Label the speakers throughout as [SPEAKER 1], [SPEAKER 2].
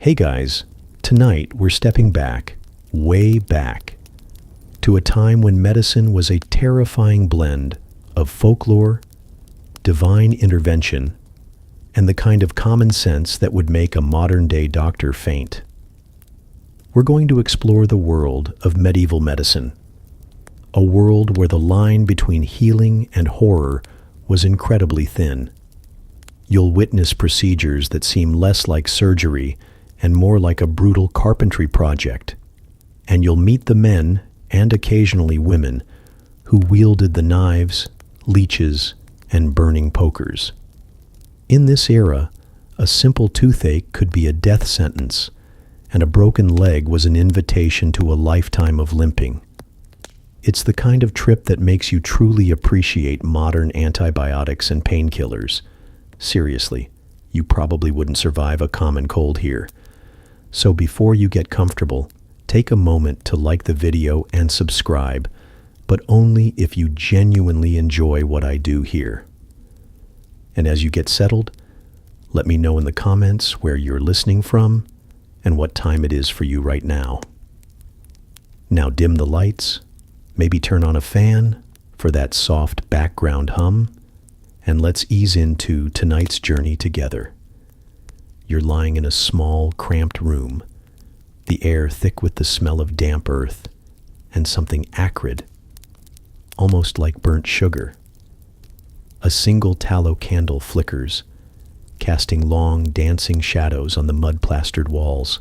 [SPEAKER 1] Hey guys, tonight we're stepping back, way back, to a time when medicine was a terrifying blend of folklore, divine intervention, and the kind of common sense that would make a modern-day doctor faint. We're going to explore the world of medieval medicine, a world where the line between healing and horror was incredibly thin. You'll witness procedures that seem less like surgery and more like a brutal carpentry project, and you'll meet the men, and occasionally women, who wielded the knives, leeches, and burning pokers. In this era, a simple toothache could be a death sentence, and a broken leg was an invitation to a lifetime of limping. It's the kind of trip that makes you truly appreciate modern antibiotics and painkillers. Seriously, you probably wouldn't survive a common cold here. So before you get comfortable, take a moment to like the video and subscribe, but only if you genuinely enjoy what I do here. And as you get settled, let me know in the comments where you're listening from and what time it is for you right now. Now dim the lights, maybe turn on a fan for that soft background hum, and let's ease into tonight's journey together. You're lying in a small, cramped room, the air thick with the smell of damp earth and something acrid, almost like burnt sugar. A single tallow candle flickers, casting long, dancing shadows on the mud-plastered walls.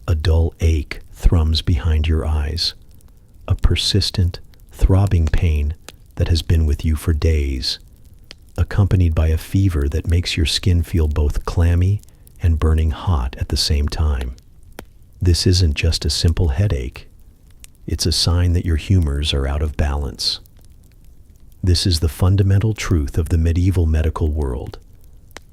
[SPEAKER 1] A dull ache thrums behind your eyes, a persistent, throbbing pain that has been with you for days, accompanied by a fever that makes your skin feel both clammy and burning hot at the same time. This isn't just a simple headache. It's a sign that your humors are out of balance. This is the fundamental truth of the medieval medical world,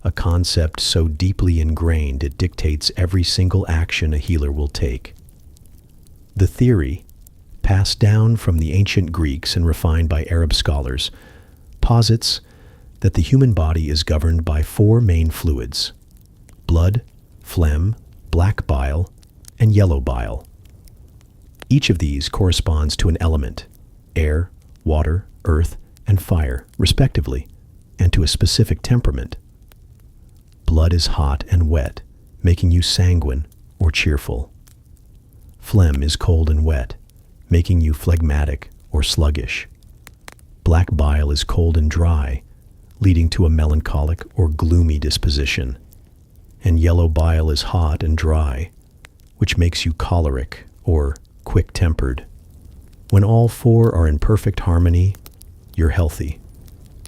[SPEAKER 1] a concept so deeply ingrained it dictates every single action a healer will take. The theory, passed down from the ancient Greeks and refined by Arab scholars, posits that the human body is governed by four main fluids: blood, phlegm, black bile, and yellow bile. Each of these corresponds to an element: air, water, earth, and fire, respectively, and to a specific temperament. Blood is hot and wet, making you sanguine or cheerful. Phlegm is cold and wet, making you phlegmatic or sluggish. Black bile is cold and dry, leading to a melancholic or gloomy disposition. And yellow bile is hot and dry, which makes you choleric or quick-tempered. When all four are in perfect harmony, you're healthy.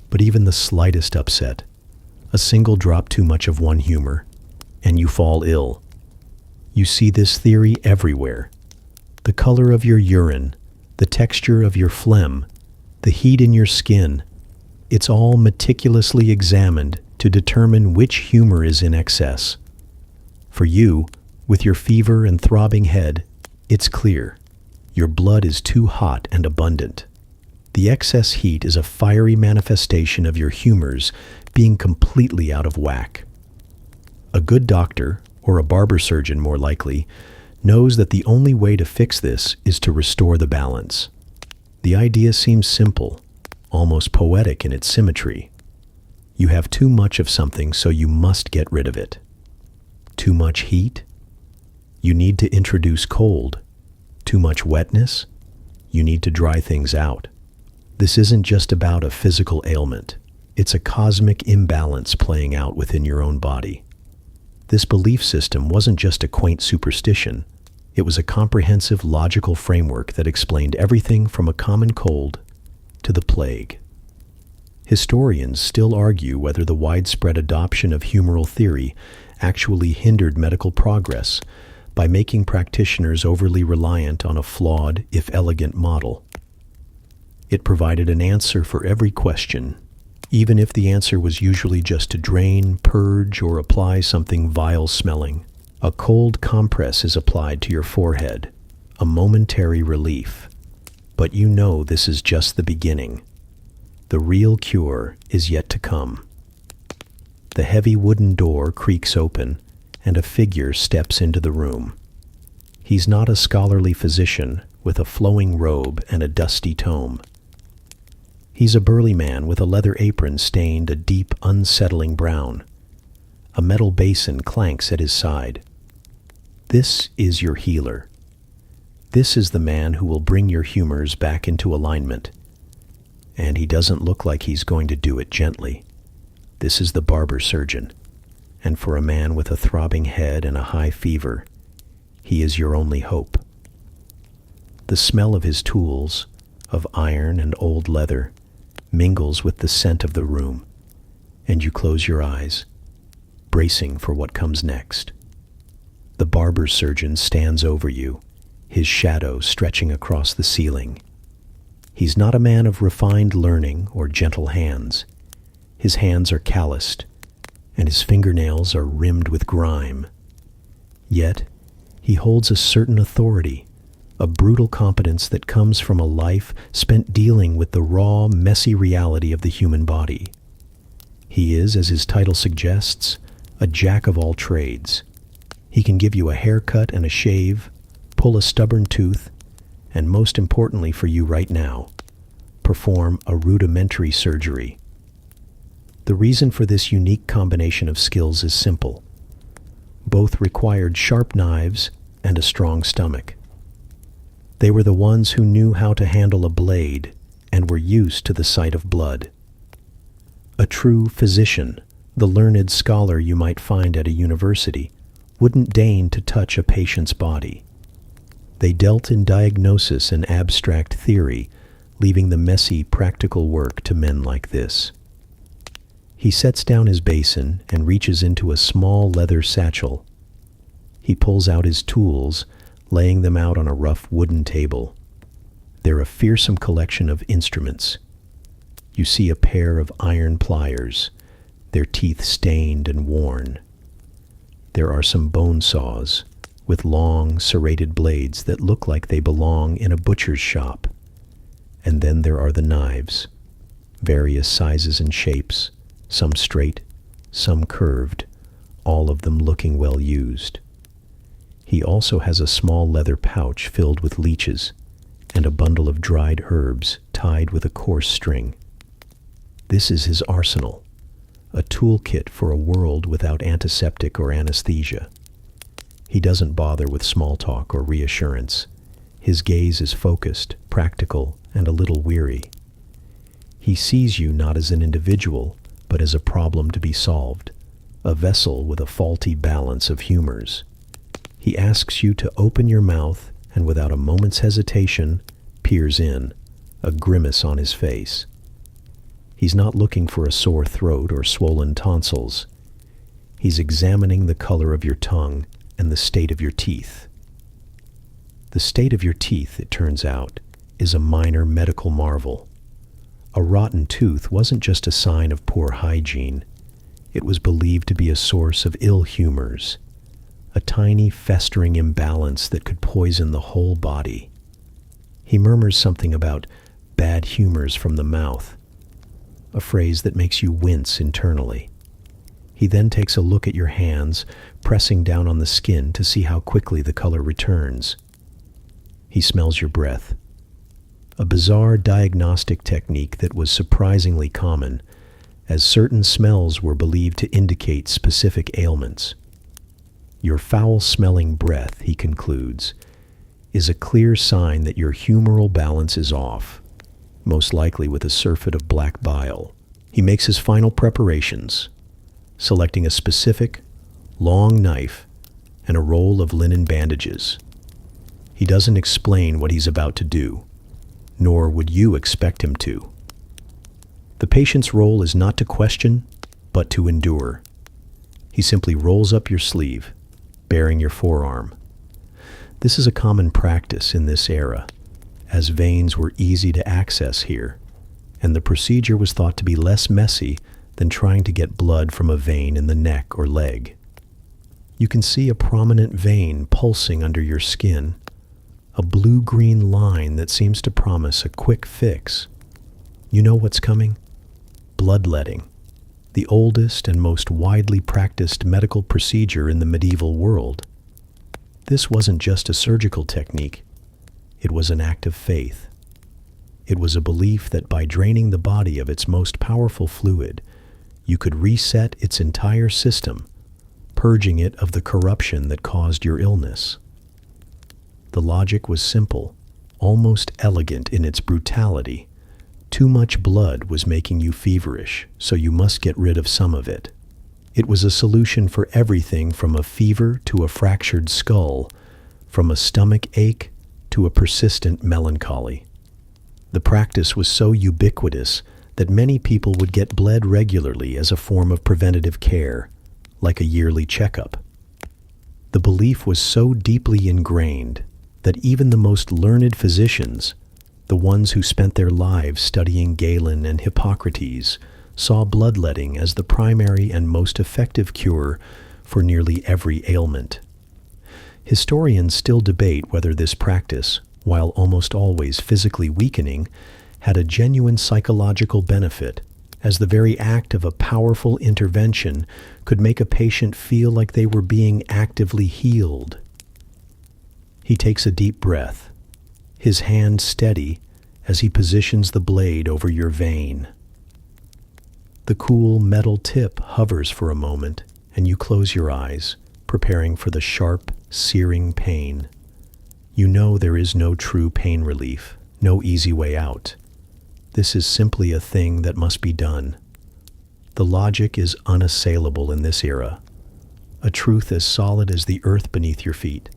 [SPEAKER 1] But even the slightest upset, a single drop too much of one humor, and you fall ill. You see this theory everywhere. The color of your urine, the texture of your phlegm, the heat in your skin, it's all meticulously examined to determine which humor is in excess. For you, with your fever and throbbing head, it's clear. Your blood is too hot and abundant. The excess heat is a fiery manifestation of your humors being completely out of whack. A good doctor, or a barber surgeon more likely, knows that the only way to fix this is to restore the balance. The idea seems simple, almost poetic in its symmetry. You have too much of something, so you must get rid of it. Too much heat? You need to introduce cold. Too much wetness? You need to dry things out. This isn't just about a physical ailment. It's a cosmic imbalance playing out within your own body. This belief system wasn't just a quaint superstition. It was a comprehensive logical framework that explained everything from a common cold to the plague. Historians still argue whether the widespread adoption of humoral theory actually hindered medical progress by making practitioners overly reliant on a flawed, if elegant, model. It provided an answer for every question, even if the answer was usually just to drain, purge, or apply something vile-smelling. A cold compress is applied to your forehead, a momentary relief. But you know this is just the beginning. The real cure is yet to come. The heavy wooden door creaks open, and a figure steps into the room. He's not a scholarly physician with a flowing robe and a dusty tome. He's a burly man with a leather apron stained a deep, unsettling brown. A metal basin clanks at his side. This is your healer. This is the man who will bring your humors back into alignment. And he doesn't look like he's going to do it gently. This is the barber surgeon. And for a man with a throbbing head and a high fever, he is your only hope. The smell of his tools, of iron and old leather, mingles with the scent of the room, and you close your eyes, bracing for what comes next. The barber surgeon stands over you, his shadow stretching across the ceiling. He's not a man of refined learning or gentle hands. His hands are calloused, and his fingernails are rimmed with grime. Yet, he holds a certain authority, a brutal competence that comes from a life spent dealing with the raw, messy reality of the human body. He is, as his title suggests, a jack of all trades. He can give you a haircut and a shave, pull a stubborn tooth, and most importantly for you right now, perform a rudimentary surgery. The reason for this unique combination of skills is simple. Both required sharp knives and a strong stomach. They were the ones who knew how to handle a blade and were used to the sight of blood. A true physician, the learned scholar you might find at a university, wouldn't deign to touch a patient's body. They dealt in diagnosis and abstract theory, leaving the messy, practical work to men like this. He sets down his basin and reaches into a small leather satchel. He pulls out his tools, laying them out on a rough wooden table. They're a fearsome collection of instruments. You see a pair of iron pliers, their teeth stained and worn. There are some bone saws, with long, serrated blades that look like they belong in a butcher's shop. And then there are the knives, various sizes and shapes, some straight, some curved, all of them looking well used. He also has a small leather pouch filled with leeches and a bundle of dried herbs tied with a coarse string. This is his arsenal, a toolkit for a world without antiseptic or anesthesia. He doesn't bother with small talk or reassurance. His gaze is focused, practical, and a little weary. He sees you not as an individual, but as a problem to be solved, a vessel with a faulty balance of humors. He asks you to open your mouth and without a moment's hesitation, peers in, a grimace on his face. He's not looking for a sore throat or swollen tonsils. He's examining the color of your tongue and the state of your teeth. The state of your teeth, it turns out, is a minor medical marvel. A rotten tooth wasn't just a sign of poor hygiene. It was believed to be a source of ill humors, a tiny festering imbalance that could poison the whole body. He murmurs something about bad humors from the mouth, a phrase that makes you wince internally. He then takes a look at your hands, pressing down on the skin to see how quickly the color returns. He smells your breath, a bizarre diagnostic technique that was surprisingly common, as certain smells were believed to indicate specific ailments. Your foul-smelling breath, he concludes, is a clear sign that your humoral balance is off, most likely with a surfeit of black bile. He makes his final preparations, selecting a specific, long knife and a roll of linen bandages. He doesn't explain what he's about to do, nor would you expect him to. The patient's role is not to question, but to endure. He simply rolls up your sleeve, baring your forearm. This is a common practice in this era, as veins were easy to access here, and the procedure was thought to be less messy than trying to get blood from a vein in the neck or leg. You can see a prominent vein pulsing under your skin, a blue-green line that seems to promise a quick fix. You know what's coming? Bloodletting. the oldest and most widely practiced medical procedure in the medieval world. This wasn't just a surgical technique, it was an act of faith. It was a belief that by draining the body of its most powerful fluid, you could reset its entire system, purging it of the corruption that caused your illness. The logic was simple, almost elegant in its brutality. Too much blood was making you feverish, so you must get rid of some of it. It was a solution for everything from a fever to a fractured skull, from a stomach ache to a persistent melancholy. The practice was so ubiquitous that many people would get bled regularly as a form of preventative care, like a yearly checkup. The belief was so deeply ingrained that even the most learned physicians, the ones who spent their lives studying Galen and Hippocrates, saw bloodletting as the primary and most effective cure for nearly every ailment. Historians still debate whether this practice, while almost always physically weakening, had a genuine psychological benefit, as the very act of a powerful intervention could make a patient feel like they were being actively healed. He takes a deep breath, his hand steady as he positions the blade over your vein. The cool metal tip hovers for a moment, and you close your eyes, preparing for the sharp, searing pain. You know there is no true pain relief, no easy way out. This is simply a thing that must be done. The logic is unassailable in this era, a truth as solid as the earth beneath your feet.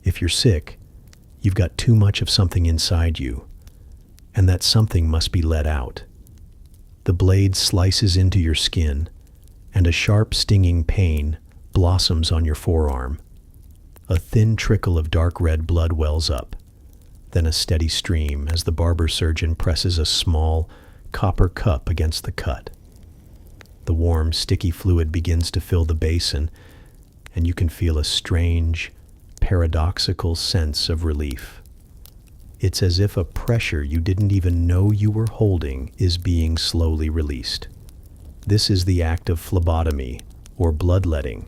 [SPEAKER 1] If you're sick, you've got too much of something inside you, and that something must be let out. The blade slices into your skin, and a sharp stinging pain blossoms on your forearm. A thin trickle of dark red blood wells up, then a steady stream as the barber surgeon presses a small copper cup against the cut. The warm, sticky fluid begins to fill the basin, and you can feel a strange, paradoxical sense of relief. It's as if a pressure you didn't even know you were holding is being slowly released. This is the act of phlebotomy, or bloodletting,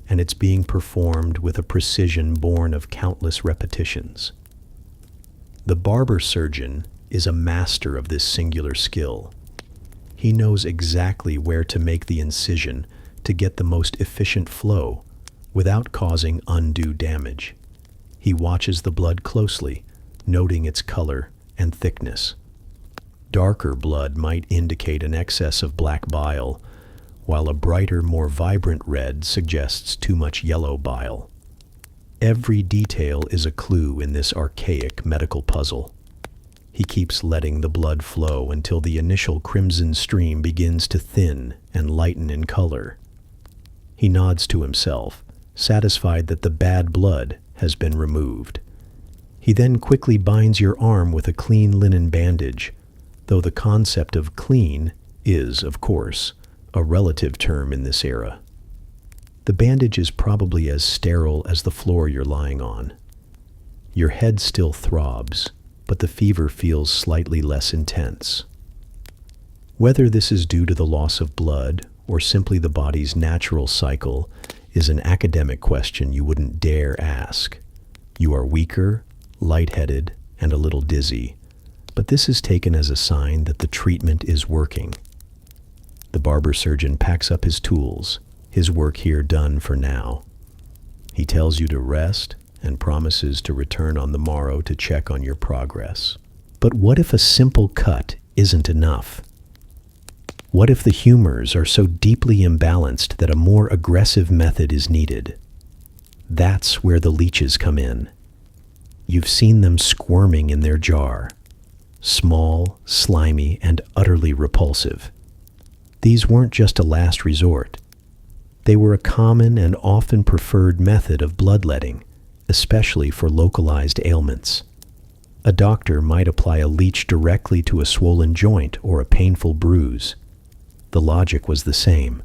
[SPEAKER 1] and it's being performed with a precision born of countless repetitions. The barber surgeon is a master of this singular skill. He knows exactly where to make the incision to get the most efficient flow without causing undue damage. He watches the blood closely, noting its color and thickness. Darker blood might indicate an excess of black bile, while a brighter, more vibrant red suggests too much yellow bile. Every detail is a clue in this archaic medical puzzle. He keeps letting the blood flow until the initial crimson stream begins to thin and lighten in color. He nods to himself, satisfied that the bad blood has been removed. He then quickly binds your arm with a clean linen bandage, though the concept of clean is, of course, a relative term in this era. The bandage is probably as sterile as the floor you're lying on. Your head still throbs, but the fever feels slightly less intense. Whether this is due to the loss of blood or simply the body's natural cycle is an academic question you wouldn't dare ask. You are weaker, lightheaded, and a little dizzy, but this is taken as a sign that the treatment is working. The barber surgeon packs up his tools, his work here done for now. He tells you to rest and promises to return on the morrow to check on your progress. But what if a simple cut isn't enough? What if the humors are so deeply imbalanced that a more aggressive method is needed? That's where the leeches come in. You've seen them squirming in their jar. Small, slimy, and utterly repulsive. These weren't just a last resort. They were a common and often preferred method of bloodletting, especially for localized ailments. A doctor might apply a leech directly to a swollen joint or a painful bruise. The logic was the same.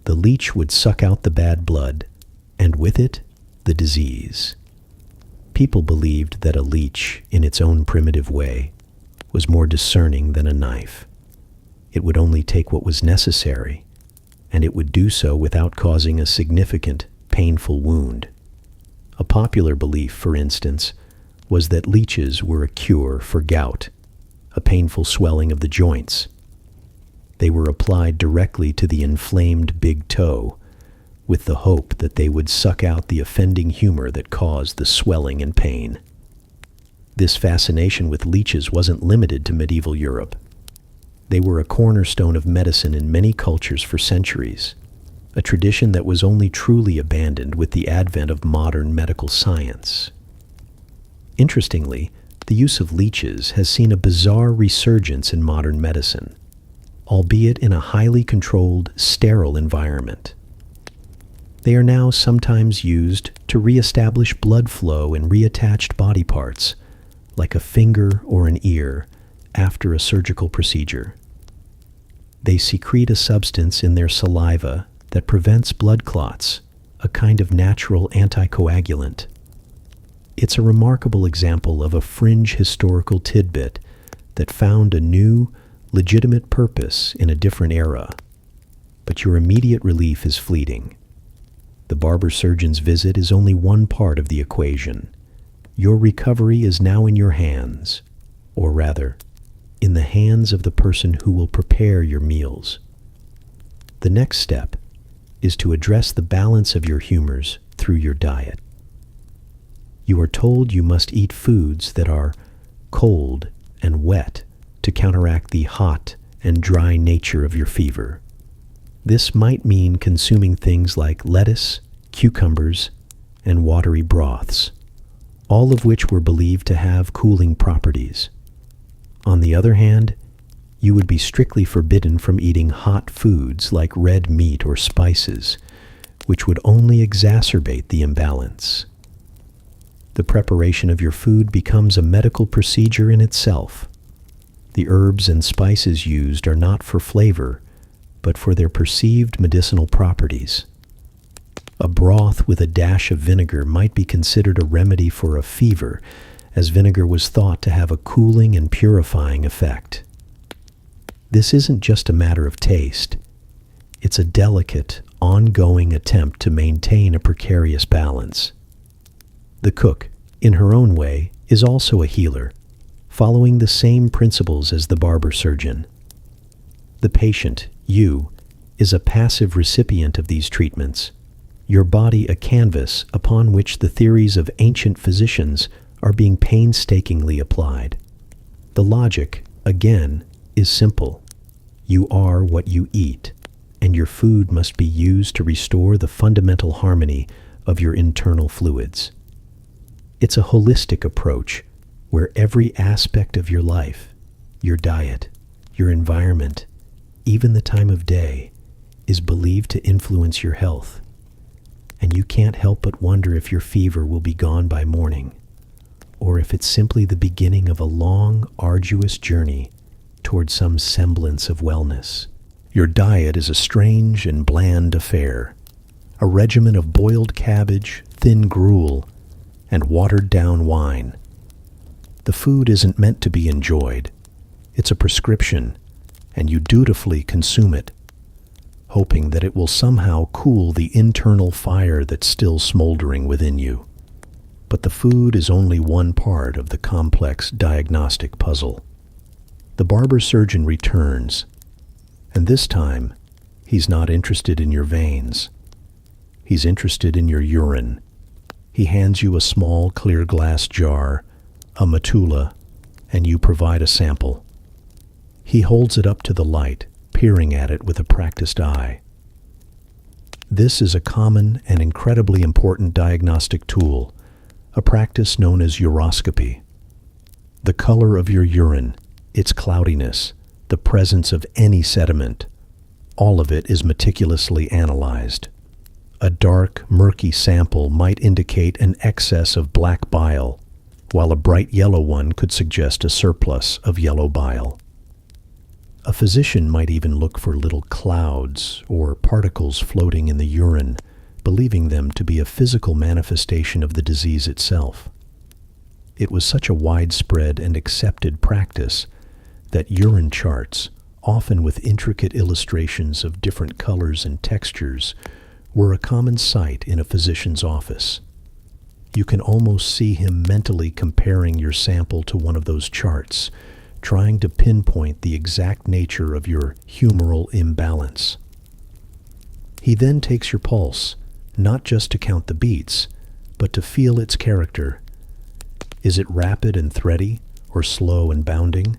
[SPEAKER 1] The leech would suck out the bad blood, and with it, the disease. People believed that a leech, in its own primitive way, was more discerning than a knife. It would only take what was necessary, and it would do so without causing a significant, painful wound. A popular belief, for instance, was that leeches were a cure for gout, a painful swelling of the joints. They were applied directly to the inflamed big toe, with the hope that they would suck out the offending humor that caused the swelling and pain. This fascination with leeches wasn't limited to medieval Europe. They were a cornerstone of medicine in many cultures for centuries, a tradition that was only truly abandoned with the advent of modern medical science. Interestingly, the use of leeches has seen a bizarre resurgence in modern medicine, albeit in a highly controlled, sterile environment. They are now sometimes used to reestablish blood flow in reattached body parts, like a finger or an ear, after a surgical procedure. They secrete a substance in their saliva that prevents blood clots, a kind of natural anticoagulant. It's a remarkable example of a fringe historical tidbit that found a new, legitimate purpose in a different era. But your immediate relief is fleeting. The barber surgeon's visit is only one part of the equation. Your recovery is now in your hands, or rather, in the hands of the person who will prepare your meals. The next step is to address the balance of your humors through your diet. You are told you must eat foods that are cold and wet to counteract the hot and dry nature of your fever. This might mean consuming things like lettuce, cucumbers, and watery broths, all of which were believed to have cooling properties. On the other hand, you would be strictly forbidden from eating hot foods like red meat or spices, which would only exacerbate the imbalance. The preparation of your food becomes a medical procedure in itself. The herbs and spices used are not for flavor, but for their perceived medicinal properties. A broth with a dash of vinegar might be considered a remedy for a fever, as vinegar was thought to have a cooling and purifying effect. This isn't just a matter of taste. It's a delicate, ongoing attempt to maintain a precarious balance. The cook, in her own way, is also a healer, following the same principles as the barber surgeon. The patient, you, is a passive recipient of these treatments, your body a canvas upon which the theories of ancient physicians are being painstakingly applied. The logic, again, is simple. You are what you eat, and your food must be used to restore the fundamental harmony of your internal fluids. It's a holistic approach where every aspect of your life, your diet, your environment, even the time of day, is believed to influence your health. And you can't help but wonder if your fever will be gone by morning, or if it's simply the beginning of a long, arduous journey toward some semblance of wellness. Your diet is a strange and bland affair, a regimen of boiled cabbage, thin gruel, and watered-down wine. The food isn't meant to be enjoyed. It's a prescription, and you dutifully consume it, hoping that it will somehow cool the internal fire that's still smoldering within you. But the food is only one part of the complex diagnostic puzzle. The barber surgeon returns, and this time, he's not interested in your veins. He's interested in your urine. He hands you a small clear glass jar, a matula, and you provide a sample. He holds it up to the light, peering at it with a practiced eye. This is a common and incredibly important diagnostic tool, a practice known as uroscopy. The color of your urine, its cloudiness, the presence of any sediment, all of it is meticulously analyzed. A dark, murky sample might indicate an excess of black bile, while a bright yellow one could suggest a surplus of yellow bile. A physician might even look for little clouds or particles floating in the urine, believing them to be a physical manifestation of the disease itself. It was such a widespread and accepted practice that urine charts, often with intricate illustrations of different colors and textures, were a common sight in a physician's office. You can almost see him mentally comparing your sample to one of those charts, trying to pinpoint the exact nature of your humoral imbalance. He then takes your pulse, not just to count the beats, but to feel its character. Is it rapid and thready, or slow and bounding?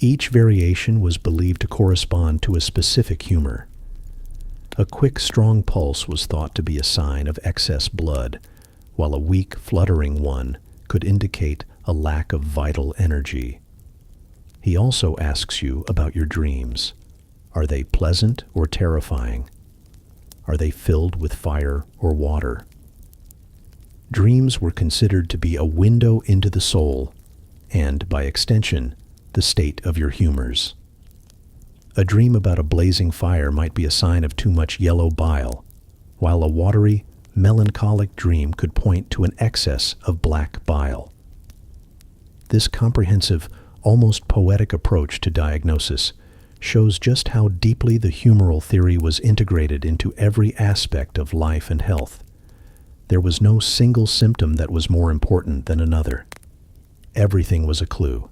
[SPEAKER 1] Each variation was believed to correspond to a specific humor. A quick, strong pulse was thought to be a sign of excess blood, while a weak, fluttering one could indicate a lack of vital energy. He also asks you about your dreams. Are they pleasant or terrifying? Are they filled with fire or water? Dreams were considered to be a window into the soul, and, by extension, the state of your humors. A dream about a blazing fire might be a sign of too much yellow bile, while a watery, melancholic dream could point to an excess of black bile. This comprehensive, almost poetic approach to diagnosis shows just how deeply the humoral theory was integrated into every aspect of life and health. There was no single symptom that was more important than another. Everything was a clue,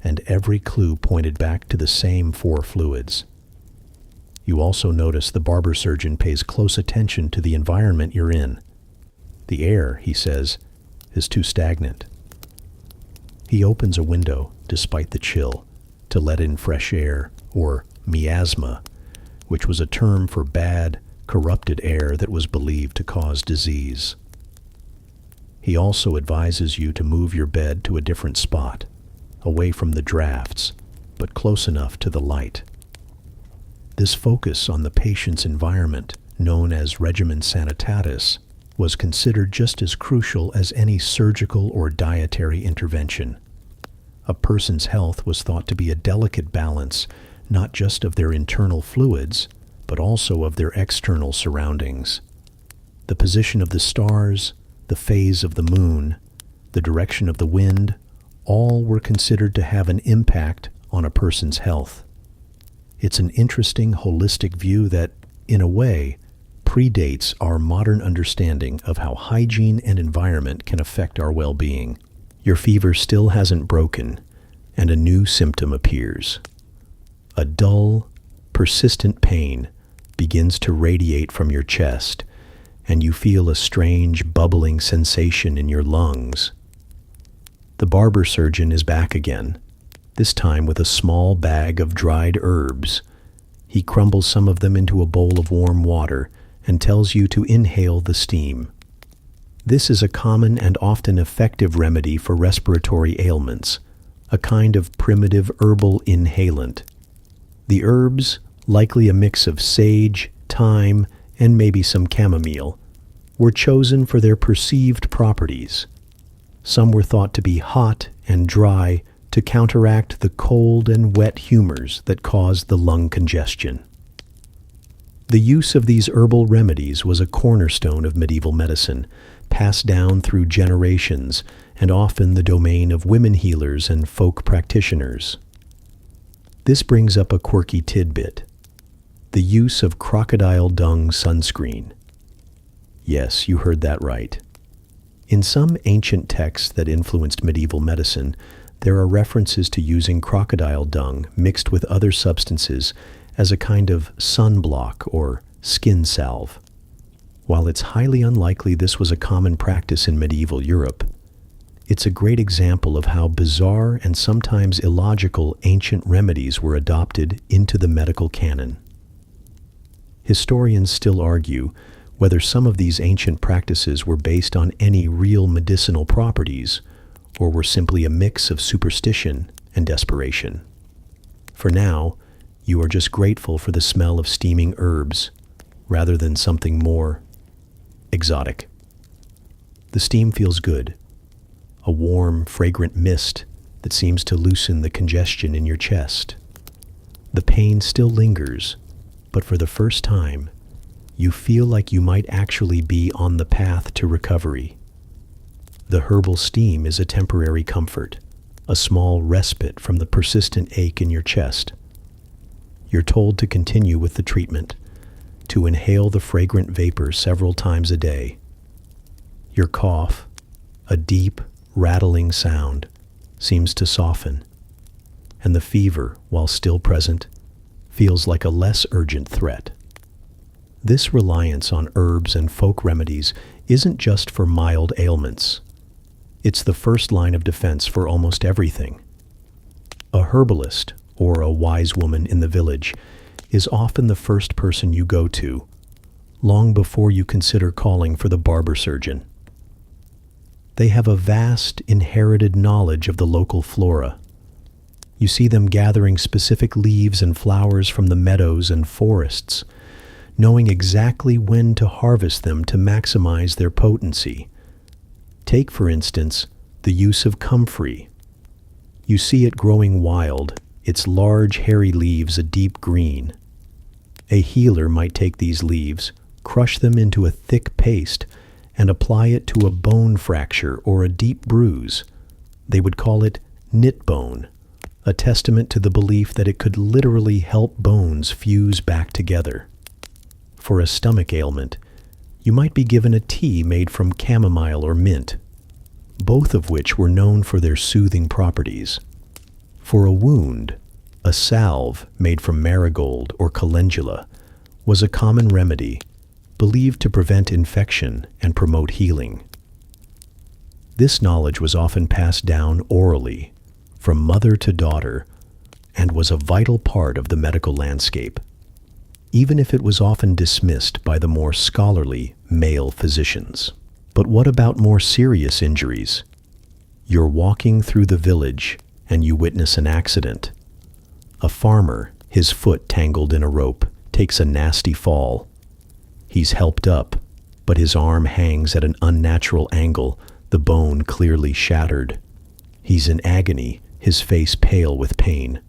[SPEAKER 1] and every clue pointed back to the same four fluids. You also notice the barber surgeon pays close attention to the environment you're in. The air, he says, is too stagnant. He opens a window, despite the chill, to let in fresh air, or miasma, which was a term for bad, corrupted air that was believed to cause disease. He also advises you to move your bed to a different spot, away from the drafts, but close enough to the light. This focus on the patient's environment, known as regimen sanitatis, was considered just as crucial as any surgical or dietary intervention. A person's health was thought to be a delicate balance, not just of their internal fluids, but also of their external surroundings. The position of the stars, the phase of the moon, the direction of the wind, all were considered to have an impact on a person's health. It's an interesting, holistic view that, in a way, predates our modern understanding of how hygiene and environment can affect our well-being. Your fever still hasn't broken, and a new symptom appears. A dull, persistent pain begins to radiate from your chest, and you feel a strange, bubbling sensation in your lungs. The barber surgeon is back again, this time with a small bag of dried herbs. He crumbles some of them into a bowl of warm water and tells you to inhale the steam. This is a common and often effective remedy for respiratory ailments, a kind of primitive herbal inhalant. The herbs, likely a mix of sage, thyme, and maybe some chamomile, were chosen for their perceived properties. Some were thought to be hot and dry to counteract the cold and wet humors that caused the lung congestion. The use of these herbal remedies was a cornerstone of medieval medicine, passed down through generations and often the domain of women healers and folk practitioners. This brings up a quirky tidbit: the use of crocodile dung sunscreen. Yes, you heard that right. In some ancient texts that influenced medieval medicine, there are references to using crocodile dung mixed with other substances as a kind of sunblock or skin salve. While it's highly unlikely this was a common practice in medieval Europe, it's a great example of how bizarre and sometimes illogical ancient remedies were adopted into the medical canon. Historians still argue whether some of these ancient practices were based on any real medicinal properties or were simply a mix of superstition and desperation. For now, you are just grateful for the smell of steaming herbs rather than something more exotic. The steam feels good, a warm, fragrant mist that seems to loosen the congestion in your chest. The pain still lingers, but for the first time, you feel like you might actually be on the path to recovery. The herbal steam is a temporary comfort, a small respite from the persistent ache in your chest. You're told to continue with the treatment, to inhale the fragrant vapor several times a day. Your cough, a deep, rattling sound, seems to soften, and the fever, while still present, feels like a less urgent threat. This reliance on herbs and folk remedies isn't just for mild ailments. It's the first line of defense for almost everything. A herbalist, or a wise woman in the village, is often the first person you go to, long before you consider calling for the barber surgeon. They have a vast, inherited knowledge of the local flora. You see them gathering specific leaves and flowers from the meadows and forests, knowing exactly when to harvest them to maximize their potency. Take, for instance, the use of comfrey. You see it growing wild, its large, hairy leaves a deep green. A healer might take these leaves, crush them into a thick paste, and apply it to a bone fracture or a deep bruise. They would call it knit bone, a testament to the belief that it could literally help bones fuse back together. For a stomach ailment, you might be given a tea made from chamomile or mint, both of which were known for their soothing properties. For a wound, a salve made from marigold or calendula was a common remedy, believed to prevent infection and promote healing. This knowledge was often passed down orally, from mother to daughter, and was a vital part of the medical landscape, even if it was often dismissed by the more scholarly male physicians. But what about more serious injuries? You're walking through the village and you witness an accident. A farmer, his foot tangled in a rope, takes a nasty fall. He's helped up, but his arm hangs at an unnatural angle, the bone clearly shattered. He's in agony, his face pale with pain.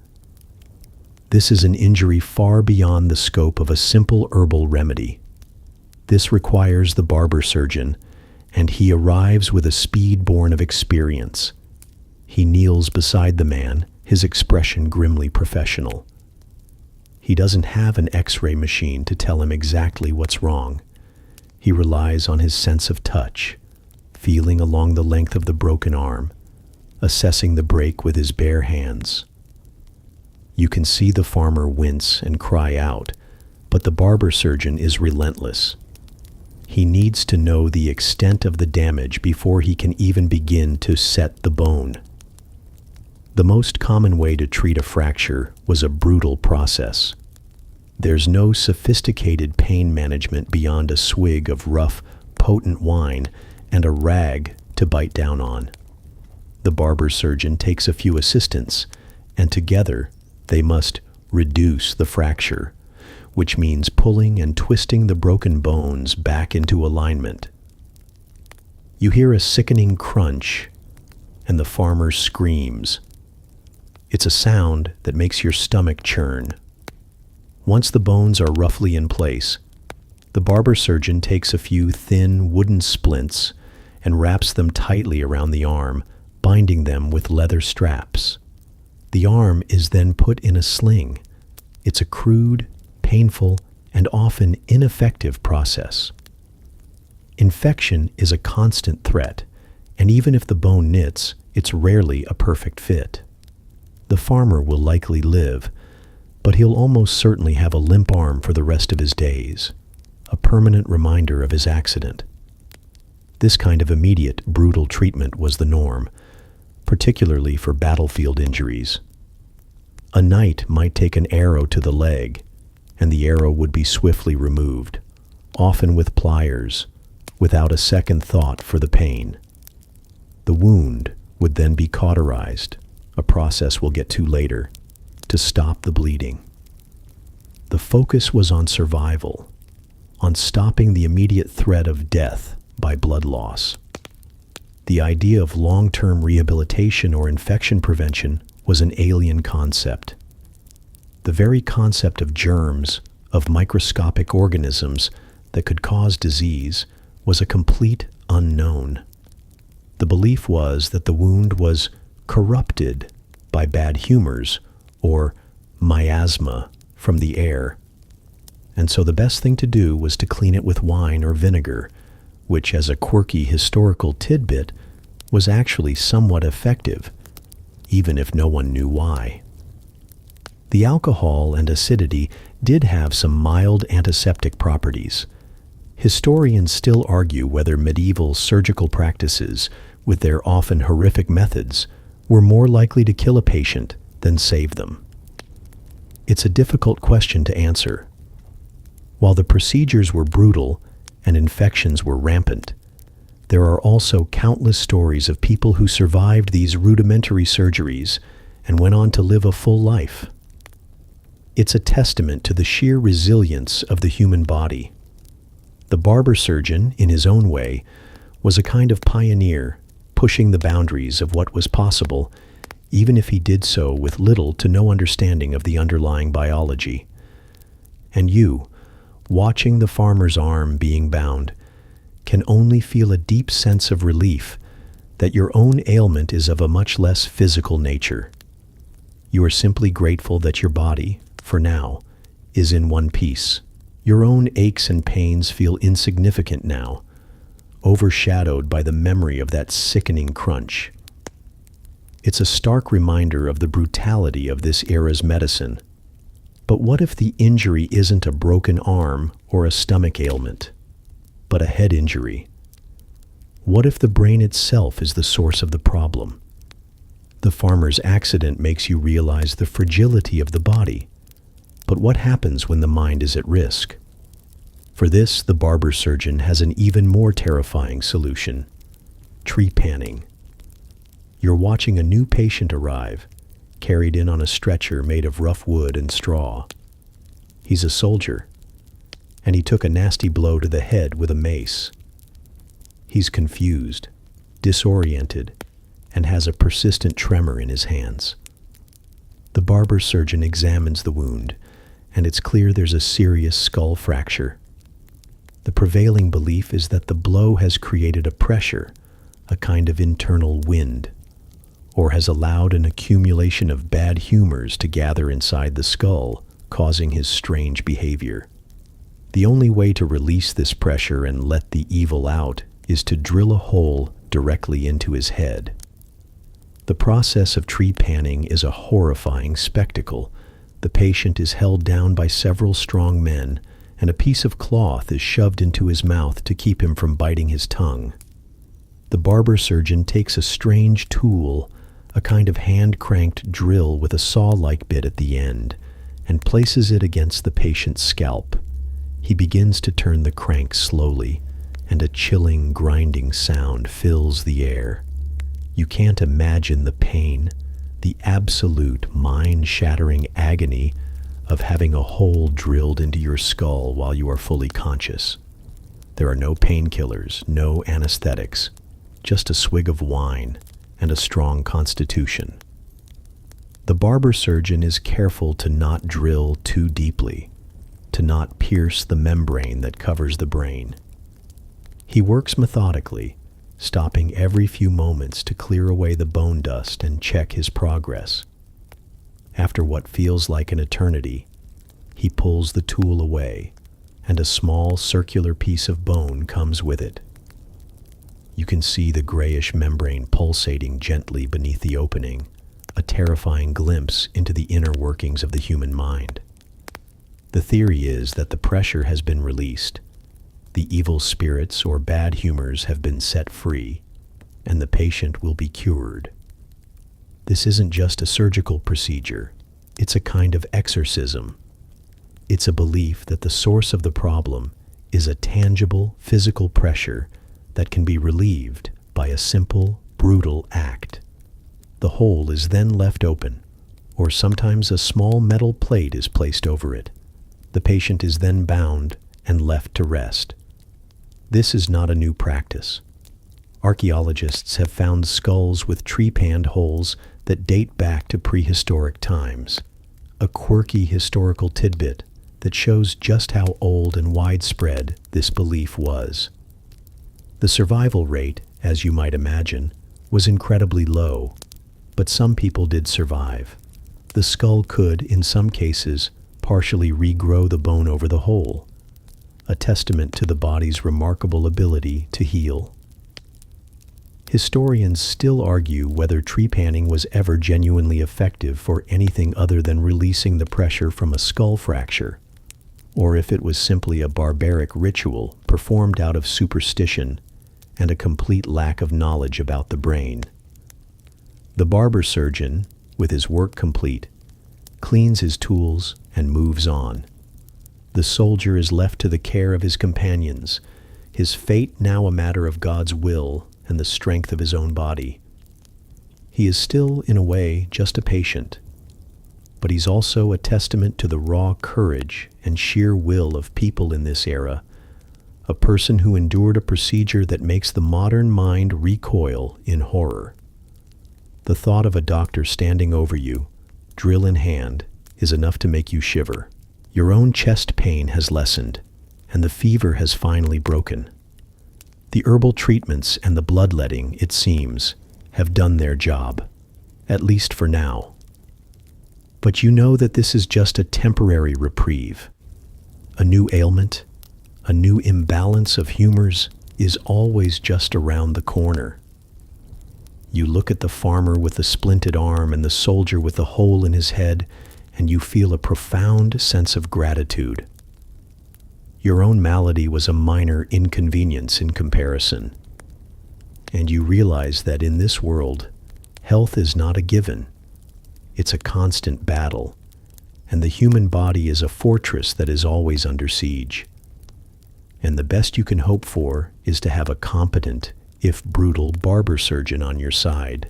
[SPEAKER 1] This is an injury far beyond the scope of a simple herbal remedy. This requires the barber surgeon, and he arrives with a speed born of experience. He kneels beside the man, his expression grimly professional. He doesn't have an X-ray machine to tell him exactly what's wrong. He relies on his sense of touch, feeling along the length of the broken arm, assessing the break with his bare hands. You can see the farmer wince and cry out, but the barber surgeon is relentless. He needs to know the extent of the damage before he can even begin to set the bone. The most common way to treat a fracture was a brutal process. There's no sophisticated pain management beyond a swig of rough, potent wine and a rag to bite down on. The barber surgeon takes a few assistants, and together they must reduce the fracture, which means pulling and twisting the broken bones back into alignment. You hear a sickening crunch, and the farmer screams. It's a sound that makes your stomach churn. Once the bones are roughly in place, the barber surgeon takes a few thin wooden splints and wraps them tightly around the arm, binding them with leather straps. The arm is then put in a sling. It's a crude, painful, and often ineffective process. Infection is a constant threat, and even if the bone knits, it's rarely a perfect fit. The farmer will likely live, but he'll almost certainly have a limp arm for the rest of his days, a permanent reminder of his accident. This kind of immediate, brutal treatment was the norm, particularly for battlefield injuries. A knight might take an arrow to the leg, and the arrow would be swiftly removed, often with pliers, without a second thought for the pain. The wound would then be cauterized, a process we'll get to later, to stop the bleeding. The focus was on survival, on stopping the immediate threat of death by blood loss. The idea of long-term rehabilitation or infection prevention was an alien concept. The very concept of germs, of microscopic organisms that could cause disease, was a complete unknown. The belief was that the wound was corrupted by bad humors or miasma from the air, and so the best thing to do was to clean it with wine or vinegar, which, as a quirky historical tidbit, was actually somewhat effective, even if no one knew why. The alcohol and acidity did have some mild antiseptic properties. Historians still argue whether medieval surgical practices, with their often horrific methods, were more likely to kill a patient than save them. It's a difficult question to answer. While the procedures were brutal and infections were rampant, there are also countless stories of people who survived these rudimentary surgeries and went on to live a full life. It's a testament to the sheer resilience of the human body. The barber surgeon, in his own way, was a kind of pioneer, pushing the boundaries of what was possible, even if he did so with little to no understanding of the underlying biology. And you, watching the farmer's arm being bound, can only feel a deep sense of relief that your own ailment is of a much less physical nature. You are simply grateful that your body, for now, is in one piece. Your own aches and pains feel insignificant now, overshadowed by the memory of that sickening crunch. It's a stark reminder of the brutality of this era's medicine. But what if the injury isn't a broken arm or a stomach ailment, but a head injury? What if the brain itself is the source of the problem? The farmer's accident makes you realize the fragility of the body. But what happens when the mind is at risk? For this, the barber surgeon has an even more terrifying solution: trepanning. You're watching a new patient arrive, carried in on a stretcher made of rough wood and straw. He's a soldier, and he took a nasty blow to the head with a mace. He's confused, disoriented, and has a persistent tremor in his hands. The barber surgeon examines the wound, and it's clear there's a serious skull fracture. The prevailing belief is that the blow has created a pressure, a kind of internal wind, or has allowed an accumulation of bad humors to gather inside the skull, causing his strange behavior. The only way to release this pressure and let the evil out is to drill a hole directly into his head. The process of trepanning is a horrifying spectacle. The patient is held down by several strong men, and a piece of cloth is shoved into his mouth to keep him from biting his tongue. The barber surgeon takes a strange tool, a kind of hand-cranked drill with a saw-like bit at the end, and places it against the patient's scalp. He begins to turn the crank slowly, and a chilling, grinding sound fills the air. You can't imagine the pain, the absolute mind-shattering agony of having a hole drilled into your skull while you are fully conscious. There are no painkillers, no anesthetics, just a swig of wine and a strong constitution. The barber surgeon is careful to not drill too deeply, to not pierce the membrane that covers the brain. He works methodically, stopping every few moments to clear away the bone dust and check his progress. After what feels like an eternity, he pulls the tool away, and a small circular piece of bone comes with it. You can see the grayish membrane pulsating gently beneath the opening, a terrifying glimpse into the inner workings of the human mind. The theory is that the pressure has been released, the evil spirits or bad humors have been set free, and the patient will be cured. This isn't just a surgical procedure, it's a kind of exorcism. It's a belief that the source of the problem is a tangible physical pressure that can be relieved by a simple, brutal act. The hole is then left open, or sometimes a small metal plate is placed over it. The patient is then bound and left to rest. This is not a new practice. Archaeologists have found skulls with trepanned holes that date back to prehistoric times, a quirky historical tidbit that shows just how old and widespread this belief was. The survival rate, as you might imagine, was incredibly low, but some people did survive. The skull could, in some cases, partially regrow the bone over the hole, a testament to the body's remarkable ability to heal. Historians still argue whether trepanning was ever genuinely effective for anything other than releasing the pressure from a skull fracture, or if it was simply a barbaric ritual performed out of superstition and a complete lack of knowledge about the brain. The barber surgeon, with his work complete, cleans his tools and moves on. The soldier is left to the care of his companions, his fate now a matter of God's will and the strength of his own body. He is still, in a way, just a patient, but he's also a testament to the raw courage and sheer will of people in this era, a person who endured a procedure that makes the modern mind recoil in horror. The thought of a doctor standing over you, drill in hand, is enough to make you shiver. Your own chest pain has lessened, and the fever has finally broken. The herbal treatments and the bloodletting, it seems, have done their job, at least for now. But you know that this is just a temporary reprieve. A new ailment, a new imbalance of humors is always just around the corner. You look at the farmer with the splinted arm and the soldier with the hole in his head, and you feel a profound sense of gratitude. Your own malady was a minor inconvenience in comparison. And you realize that in this world, health is not a given. It's a constant battle, and the human body is a fortress that is always under siege. And the best you can hope for is to have a competent, if brutal, barber surgeon on your side.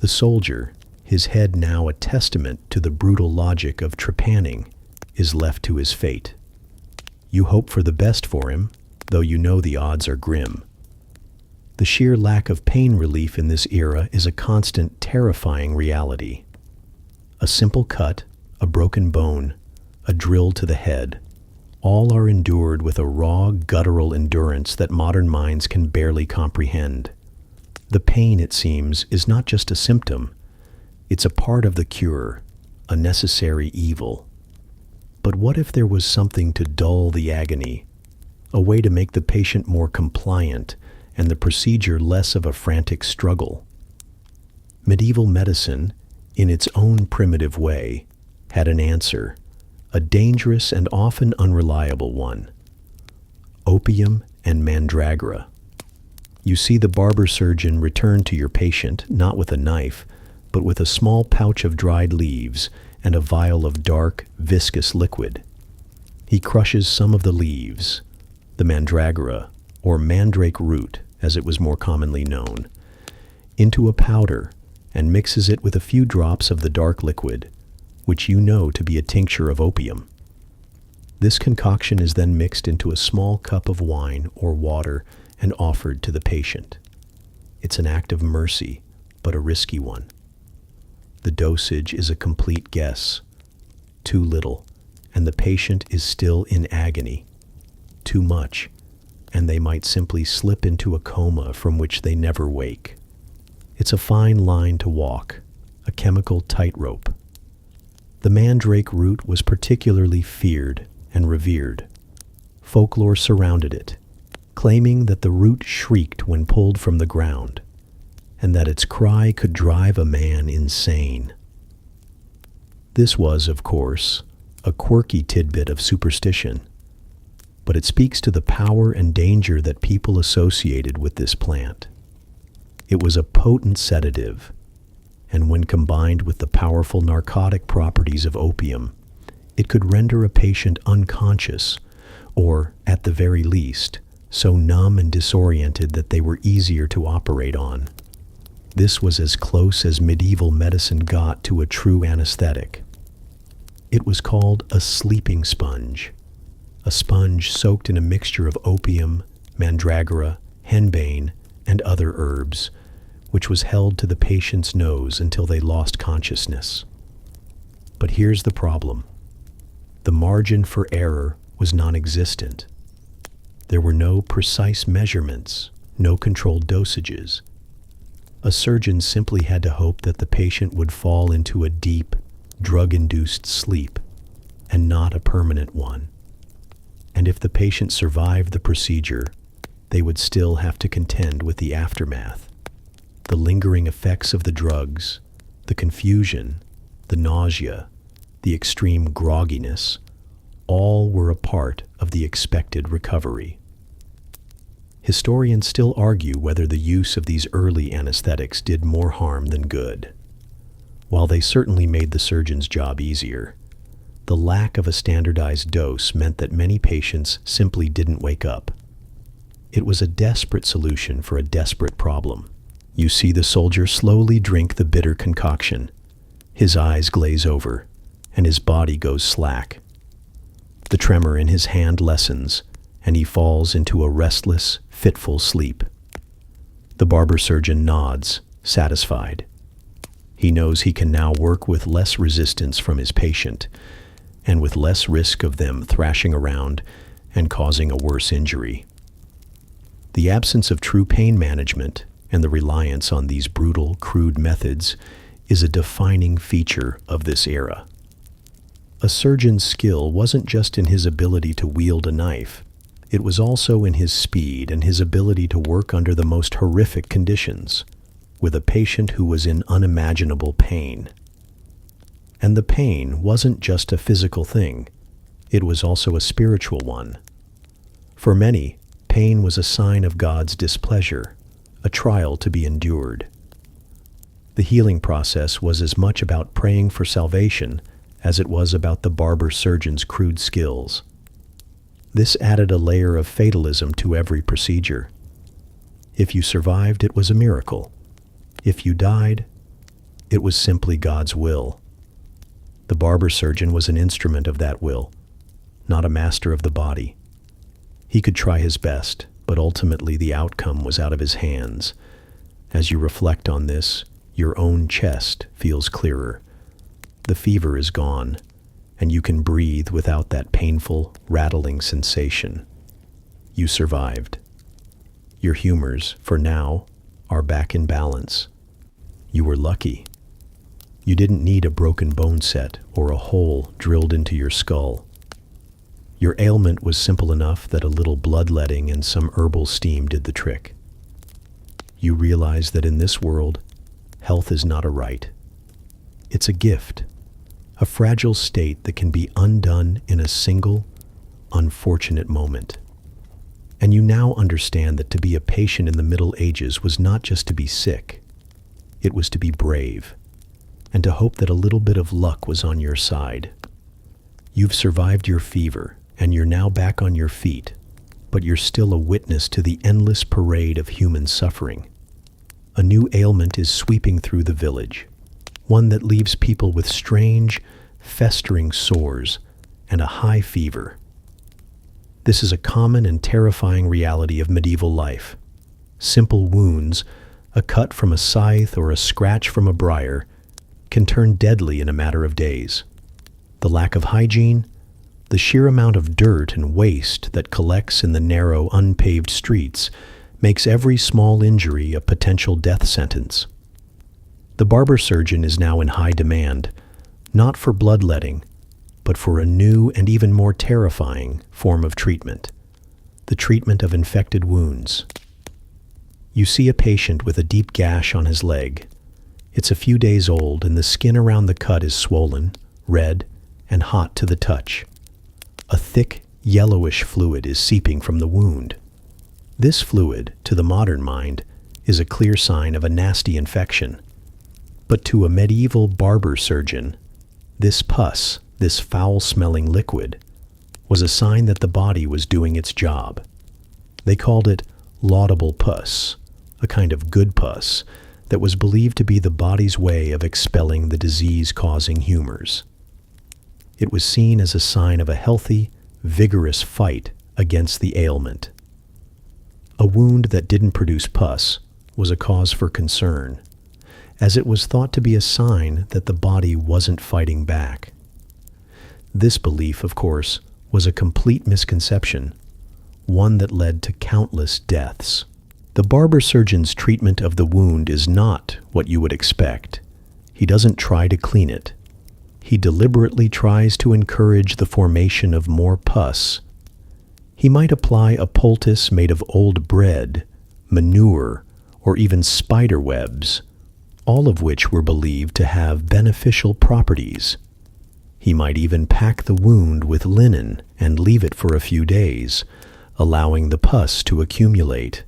[SPEAKER 1] The soldier, his head now a testament to the brutal logic of trepanning, is left to his fate. You hope for the best for him, though you know the odds are grim. The sheer lack of pain relief in this era is a constant, terrifying reality. A simple cut, a broken bone, a drill to the head, all are endured with a raw, guttural endurance that modern minds can barely comprehend. The pain, it seems, is not just a symptom. It's a part of the cure, a necessary evil. But what if there was something to dull the agony, a way to make the patient more compliant and the procedure less of a frantic struggle? Medieval medicine, in its own primitive way, had an answer, a dangerous and often unreliable one: opium and mandragora. You see the barber surgeon return to your patient not with a knife, but with a small pouch of dried leaves and a vial of dark, viscous liquid. He crushes some of the leaves, the mandragora, or mandrake root, as it was more commonly known, into a powder and mixes it with a few drops of the dark liquid, which you know to be a tincture of opium. This concoction is then mixed into a small cup of wine or water and offered to the patient. It's an act of mercy, but a risky one. The dosage is a complete guess. Too little, and the patient is still in agony. Too much, and they might simply slip into a coma from which they never wake. It's a fine line to walk, a chemical tightrope. The mandrake root was particularly feared and revered. Folklore surrounded it, claiming that the root shrieked when pulled from the ground, and that its cry could drive a man insane. This was, of course, a quirky tidbit of superstition, but it speaks to the power and danger that people associated with this plant. It was a potent sedative, and when combined with the powerful narcotic properties of opium, it could render a patient unconscious, or, at the very least, so numb and disoriented that they were easier to operate on. This was as close as medieval medicine got to a true anesthetic. It was called a sleeping sponge, a sponge soaked in a mixture of opium, mandragora, henbane, and other herbs, which was held to the patient's nose until they lost consciousness. But here's the problem. The margin for error was non-existent. There were no precise measurements, no controlled dosages. A surgeon simply had to hope that the patient would fall into a deep, drug-induced sleep. and not a permanent one. And if the patient survived the procedure, they would still have to contend with the aftermath. The lingering effects of the drugs, the confusion, the nausea, the extreme grogginess, all were a part of the expected recovery. Historians still argue whether the use of these early anesthetics did more harm than good. While they certainly made the surgeon's job easier, the lack of a standardized dose meant that many patients simply didn't wake up. It was a desperate solution for a desperate problem. You see the soldier slowly drink the bitter concoction. His eyes glaze over, and his body goes slack. The tremor in his hand lessens, and he falls into a restless, fitful sleep. The barber surgeon nods, satisfied. He knows he can now work with less resistance from his patient, and with less risk of them thrashing around and causing a worse injury. The absence of true pain management and the reliance on these brutal, crude methods is a defining feature of this era. A surgeon's skill wasn't just in his ability to wield a knife. It was also in his speed and his ability to work under the most horrific conditions, with a patient who was in unimaginable pain. And the pain wasn't just a physical thing, it was also a spiritual one. For many, pain was a sign of God's displeasure, a trial to be endured. The healing process was as much about praying for salvation as it was about the barber surgeon's crude skills. This added a layer of fatalism to every procedure. If you survived, it was a miracle. If you died, it was simply God's will. The barber surgeon was an instrument of that will, not a master of the body. He could try his best, but ultimately the outcome was out of his hands. As you reflect on this, your own chest feels clearer. The fever is gone, and you can breathe without that painful, rattling sensation. You survived. Your humors, for now, are back in balance. You were lucky. You didn't need a broken bone set or a hole drilled into your skull. Your ailment was simple enough that a little bloodletting and some herbal steam did the trick. You realize that in this world, health is not a right. It's a gift, a fragile state that can be undone in a single, unfortunate moment. And you now understand that to be a patient in the Middle Ages was not just to be sick, it was to be brave, and to hope that a little bit of luck was on your side. You've survived your fever, and you're now back on your feet, but you're still a witness to the endless parade of human suffering. A new ailment is sweeping through the village, one that leaves people with strange, festering sores and a high fever. This is a common and terrifying reality of medieval life. Simple wounds, a cut from a scythe or a scratch from a briar, can turn deadly in a matter of days. The lack of hygiene, the sheer amount of dirt and waste that collects in the narrow, unpaved streets makes every small injury a potential death sentence. The barber surgeon is now in high demand, not for bloodletting, but for a new and even more terrifying form of treatment, the treatment of infected wounds. You see a patient with a deep gash on his leg. It's a few days old, and the skin around the cut is swollen, red, and hot to the touch. A thick, yellowish fluid is seeping from the wound. This fluid, to the modern mind, is a clear sign of a nasty infection. But to a medieval barber surgeon, this pus, this foul-smelling liquid, was a sign that the body was doing its job. They called it laudable pus, a kind of good pus that was believed to be the body's way of expelling the disease-causing humors. It was seen as a sign of a healthy, vigorous fight against the ailment. A wound that didn't produce pus was a cause for concern, as it was thought to be a sign that the body wasn't fighting back. This belief, of course, was a complete misconception, one that led to countless deaths. The barber surgeon's treatment of the wound is not what you would expect. He doesn't try to clean it. he deliberately tries to encourage the formation of more pus. He might apply a poultice made of old bread, manure, or even spider webs, all of which were believed to have beneficial properties. He might even pack the wound with linen and leave it for a few days, allowing the pus to accumulate.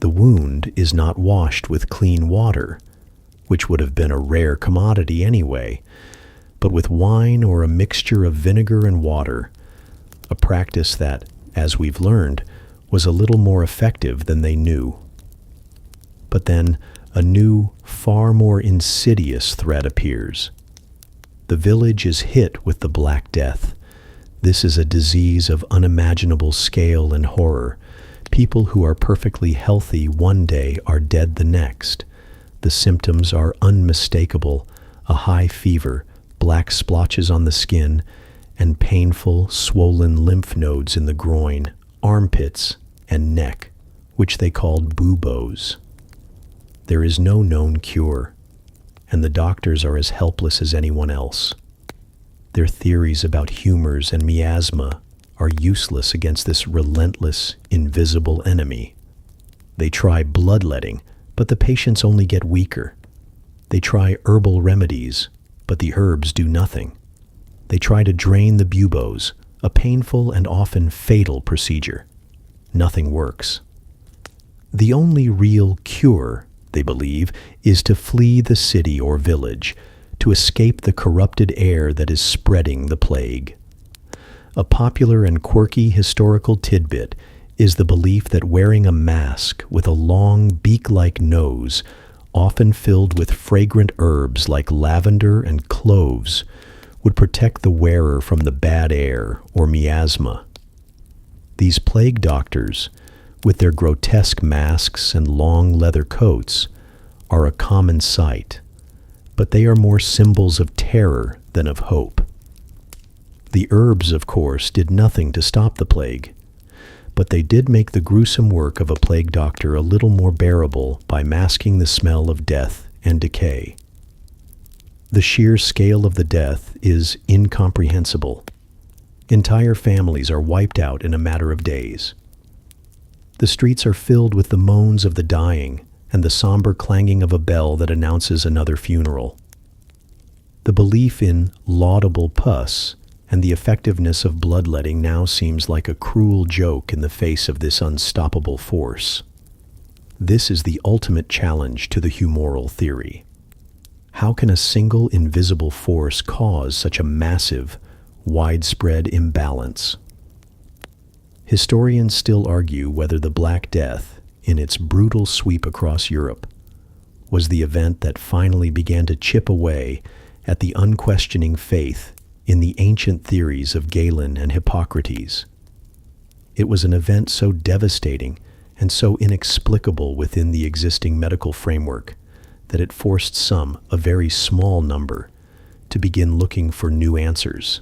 [SPEAKER 1] The wound is not washed with clean water, which would have been a rare commodity anyway, but with wine or a mixture of vinegar and water, a practice that, as we've learned, was a little more effective than they knew. But then a new, far more insidious threat appears. The village is hit with the Black Death. This is a disease of unimaginable scale and horror. People who are perfectly healthy one day are dead the next. The symptoms are unmistakable: a high fever, black splotches on the skin, and painful, swollen lymph nodes in the groin, armpits, and neck, which they called buboes. There is no known cure, and the doctors are as helpless as anyone else. Their theories about humors and miasma are useless against this relentless, invisible enemy. They try bloodletting, but the patients only get weaker. They try herbal remedies, but the herbs do nothing. They try to drain the buboes, a painful and often fatal procedure. Nothing works. The only real cure, they believe, is to flee the city or village, to escape the corrupted air that is spreading the plague. A popular and quirky historical tidbit is the belief that wearing a mask with a long beak-like nose, often filled with fragrant herbs like lavender and cloves, would protect the wearer from the bad air or miasma. These plague doctors, with their grotesque masks and long leather coats, are a common sight, but they are more symbols of terror than of hope. The herbs, of course, did nothing to stop the plague, but they did make the gruesome work of a plague doctor a little more bearable by masking the smell of death and decay. The sheer scale of the death is incomprehensible. Entire families are wiped out in a matter of days. The streets are filled with the moans of the dying and the somber clanging of a bell that announces another funeral. The belief in laudable pus and the effectiveness of bloodletting now seems like a cruel joke in the face of this unstoppable force. This is the ultimate challenge to the humoral theory. How can a single invisible force cause such a massive, widespread imbalance? Historians still argue whether the Black Death, in its brutal sweep across Europe, was the event that finally began to chip away at the unquestioning faith in the ancient theories of Galen and Hippocrates. It was an event so devastating and so inexplicable within the existing medical framework that it forced some, a very small number, to begin looking for new answers.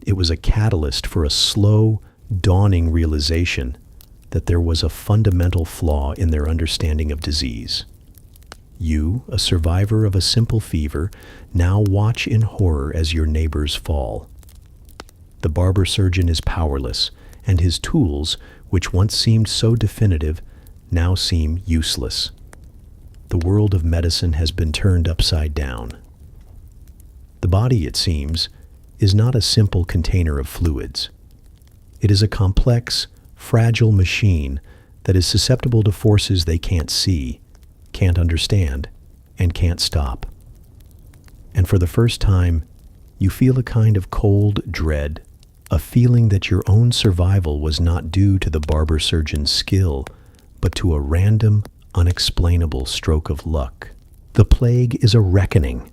[SPEAKER 1] It was a catalyst for a slow, dawning realization that there was a fundamental flaw in their understanding of disease. You, a survivor of a simple fever, now watch in horror as your neighbors fall. The barber surgeon is powerless, and his tools, which once seemed so definitive, now seem useless. The world of medicine has been turned upside down. The body, it seems, is not a simple container of fluids. It is a complex, fragile machine that is susceptible to forces they can't see, can't understand, and can't stop. And for the first time, you feel a kind of cold dread, a feeling that your own survival was not due to the barber surgeon's skill, but to a random, unexplainable stroke of luck. The plague is a reckoning,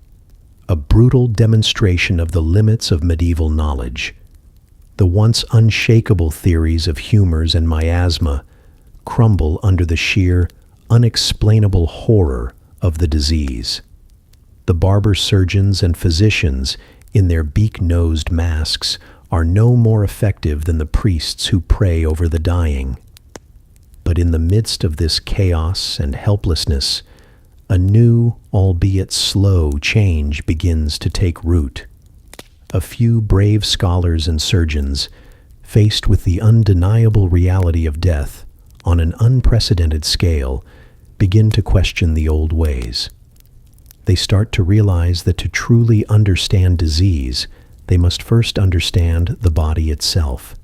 [SPEAKER 1] a brutal demonstration of the limits of medieval knowledge. The once unshakable theories of humors and miasma crumble under the sheer, unexplainable horror of the disease. The barber surgeons and physicians, in their beak-nosed masks, are no more effective than the priests who pray over the dying. But in the midst of this chaos and helplessness, a new, albeit slow, change begins to take root. A few brave scholars and surgeons, faced with the undeniable reality of death on an unprecedented scale, begin to question the old ways. They start to realize that to truly understand disease, they must first understand the body itself.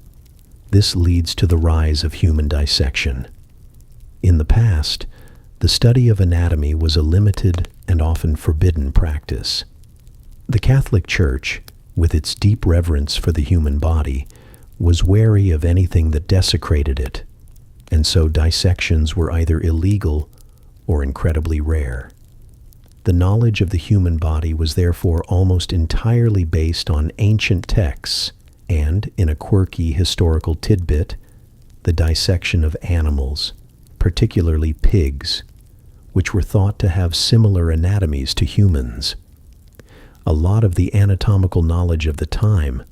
[SPEAKER 1] This leads to the rise of human dissection. In the past, the study of anatomy was a limited and often forbidden practice. The Catholic Church, with its deep reverence for the human body, was wary of anything that desecrated it, and so dissections were either illegal or incredibly rare. The knowledge of the human body was therefore almost entirely based on ancient texts and, in a quirky historical tidbit, the dissection of animals, particularly pigs, which were thought to have similar anatomies to humans. A lot of the anatomical knowledge of the time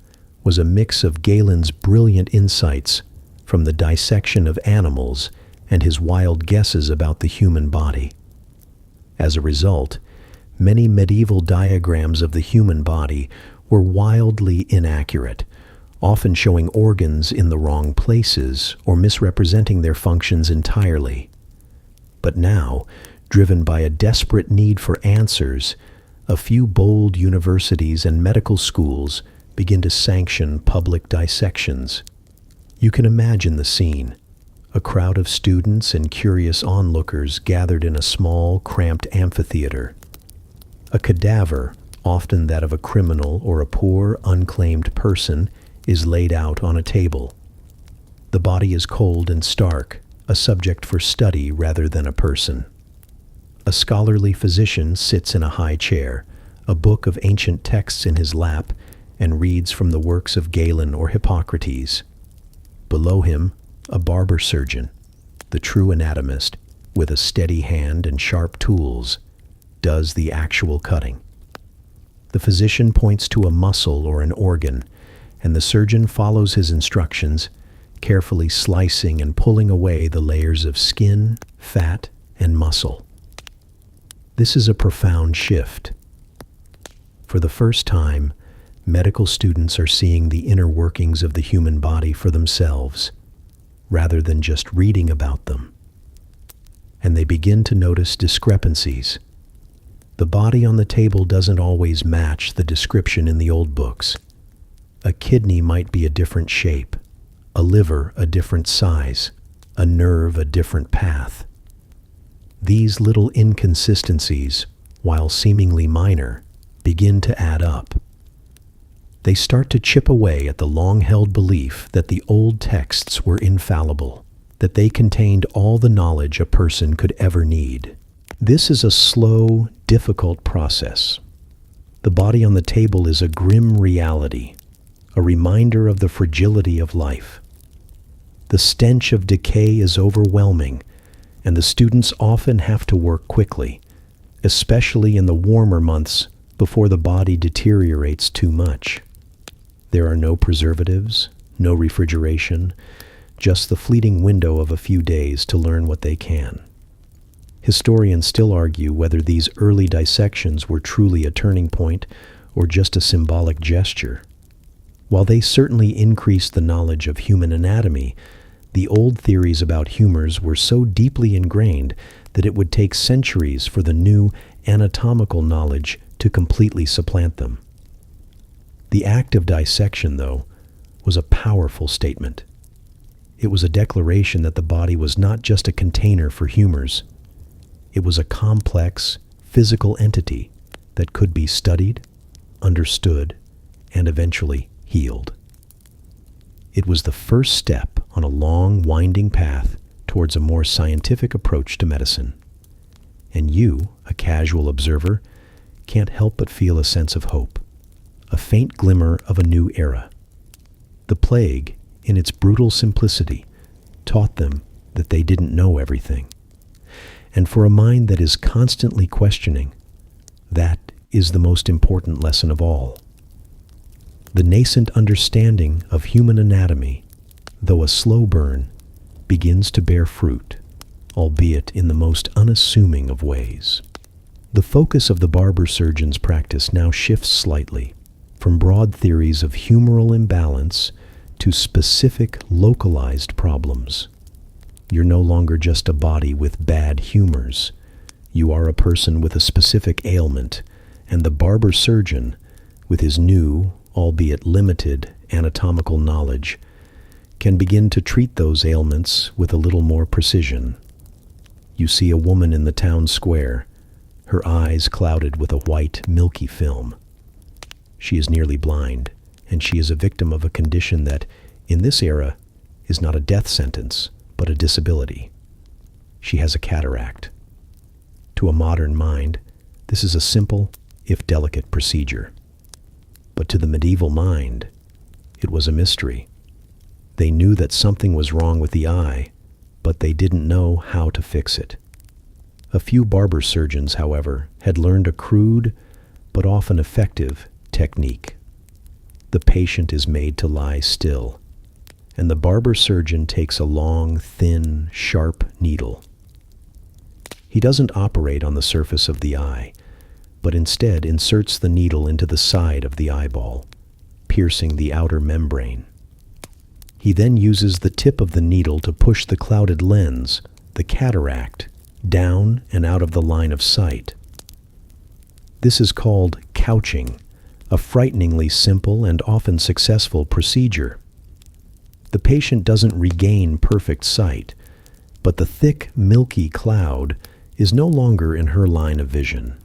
[SPEAKER 1] was a mix of Galen's brilliant insights from the dissection of animals and his wild guesses about the human body. As a result, many medieval diagrams of the human body were wildly inaccurate, often showing organs in the wrong places or misrepresenting their functions entirely. But now, driven by a desperate need for answers, a few bold universities and medical schools begin to sanction public dissections. You can imagine the scene. A crowd of students and curious onlookers gathered in a small, cramped amphitheater. A cadaver, often that of a criminal or a poor, unclaimed person, is laid out on a table. The body is cold and stark, a subject for study rather than a person. A scholarly physician sits in a high chair, a book of ancient texts in his lap, and reads from the works of Galen or Hippocrates. Below him, a barber surgeon, the true anatomist, with a steady hand and sharp tools, does the actual cutting. The physician points to a muscle or an organ, and the surgeon follows his instructions, carefully slicing and pulling away the layers of skin, fat, and muscle. This is a profound shift. For the first time, medical students are seeing the inner workings of the human body for themselves, rather than just reading about them. And they begin to notice discrepancies. The body on the table doesn't always match the description in the old books. A kidney might be a different shape, a liver a different size, a nerve a different path. These little inconsistencies, while seemingly minor, begin to add up. They start to chip away at the long-held belief that the old texts were infallible, that they contained all the knowledge a person could ever need. This is a slow, difficult process. The body on the table is a grim reality, a reminder of the fragility of life. The stench of decay is overwhelming, and the students often have to work quickly, especially in the warmer months before the body deteriorates too much. There are no preservatives, no refrigeration, just the fleeting window of a few days to learn what they can. Historians still argue whether these early dissections were truly a turning point or just a symbolic gesture. While they certainly increased the knowledge of human anatomy, the old theories about humors were so deeply ingrained that it would take centuries for the new anatomical knowledge to completely supplant them. The act of dissection, though, was a powerful statement. It was a declaration that the body was not just a container for humors. It was a complex, physical entity that could be studied, understood, and eventually healed. It was the first step on a long, winding path towards a more scientific approach to medicine. And you, a casual observer, can't help but feel a sense of hope, a faint glimmer of a new era. The plague, in its brutal simplicity, taught them that they didn't know everything. And for a mind that is constantly questioning, that is the most important lesson of all. The nascent understanding of human anatomy, though a slow burn, begins to bear fruit, albeit in the most unassuming of ways. The focus of the barber surgeon's practice now shifts slightly from broad theories of humoral imbalance to specific localized problems. You're no longer just a body with bad humors. You are a person with a specific ailment, and the barber surgeon, with his new, albeit limited, anatomical knowledge, can begin to treat those ailments with a little more precision. You see a woman in the town square, her eyes clouded with a white, milky film. She is nearly blind, and she is a victim of a condition that, in this era, is not a death sentence, but a disability. She has a cataract. To a modern mind, this is a simple, if delicate, procedure. But to the medieval mind, it was a mystery. They knew that something was wrong with the eye, but they didn't know how to fix it. A few barber surgeons, however, had learned a crude, but often effective, technique. The patient is made to lie still, and the barber surgeon takes a long, thin, sharp needle. He doesn't operate on the surface of the eye, but instead inserts the needle into the side of the eyeball, piercing the outer membrane. He then uses the tip of the needle to push the clouded lens, the cataract, down and out of the line of sight. This is called couching, a frighteningly simple and often successful procedure. The patient doesn't regain perfect sight, but the thick, milky cloud is no longer in her line of vision.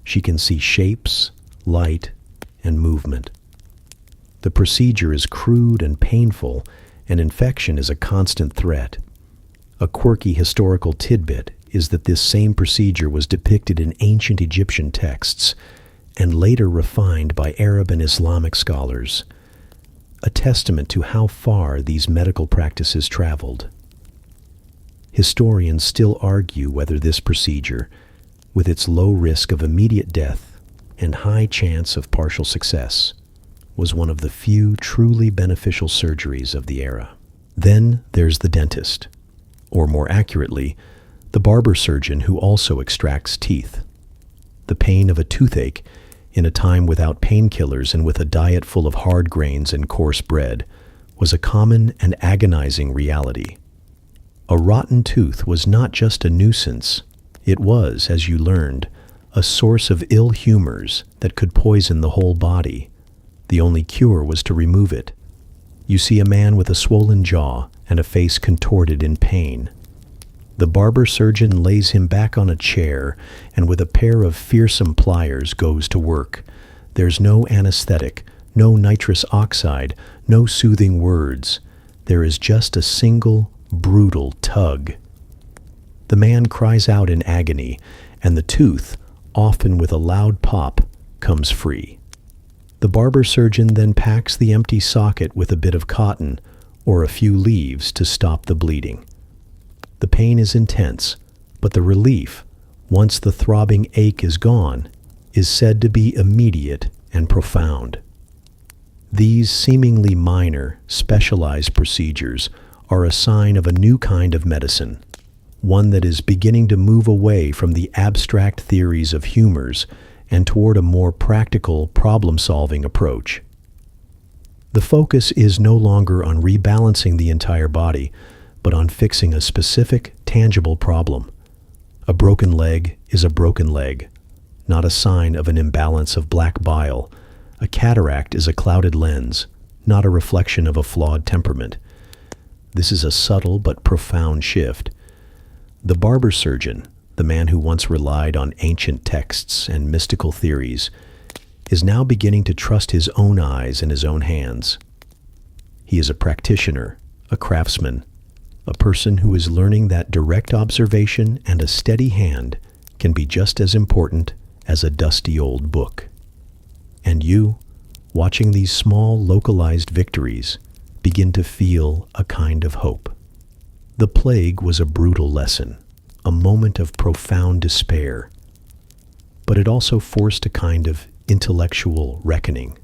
[SPEAKER 1] She can see shapes, light, and movement. The procedure is crude and painful, and infection is a constant threat. A quirky historical tidbit is that this same procedure was depicted in ancient Egyptian texts and later refined by Arab and Islamic scholars, a testament to how far these medical practices traveled. Historians still argue whether this procedure, with its low risk of immediate death and high chance of partial success, was one of the few truly beneficial surgeries of the era. Then there's the dentist, or more accurately, the barber surgeon who also extracts teeth. The pain of a toothache in a time without painkillers and with a diet full of hard grains and coarse bread was a common and agonizing reality. A rotten tooth was not just a nuisance. It was, as you learned, a source of ill humors that could poison the whole body. The only cure was to remove it. You see a man with a swollen jaw and a face contorted in pain. The barber surgeon lays him back on a chair and with a pair of fearsome pliers goes to work. There's no anesthetic, no nitrous oxide, no soothing words. There is just a single, brutal tug. The man cries out in agony, and the tooth, often with a loud pop, comes free. The barber surgeon then packs the empty socket with a bit of cotton or a few leaves to stop the bleeding. The pain is intense, but the relief, once the throbbing ache is gone, is said to be immediate and profound. These seemingly minor, specialized procedures are a sign of a new kind of medicine, one that is beginning to move away from the abstract theories of humors and toward a more practical, problem-solving approach. The focus is no longer on rebalancing the entire body, but on fixing a specific, tangible problem. A broken leg is a broken leg, not a sign of an imbalance of black bile. A cataract is a clouded lens, not a reflection of a flawed temperament. This is a subtle but profound shift. The barber surgeon, the man who once relied on ancient texts and mystical theories, is now beginning to trust his own eyes and his own hands. He is a practitioner, a craftsman, a person who is learning that direct observation and a steady hand can be just as important as a dusty old book. And you, watching these small, localized victories, begin to feel a kind of hope. The plague was a brutal lesson, a moment of profound despair, but it also forced a kind of intellectual reckoning.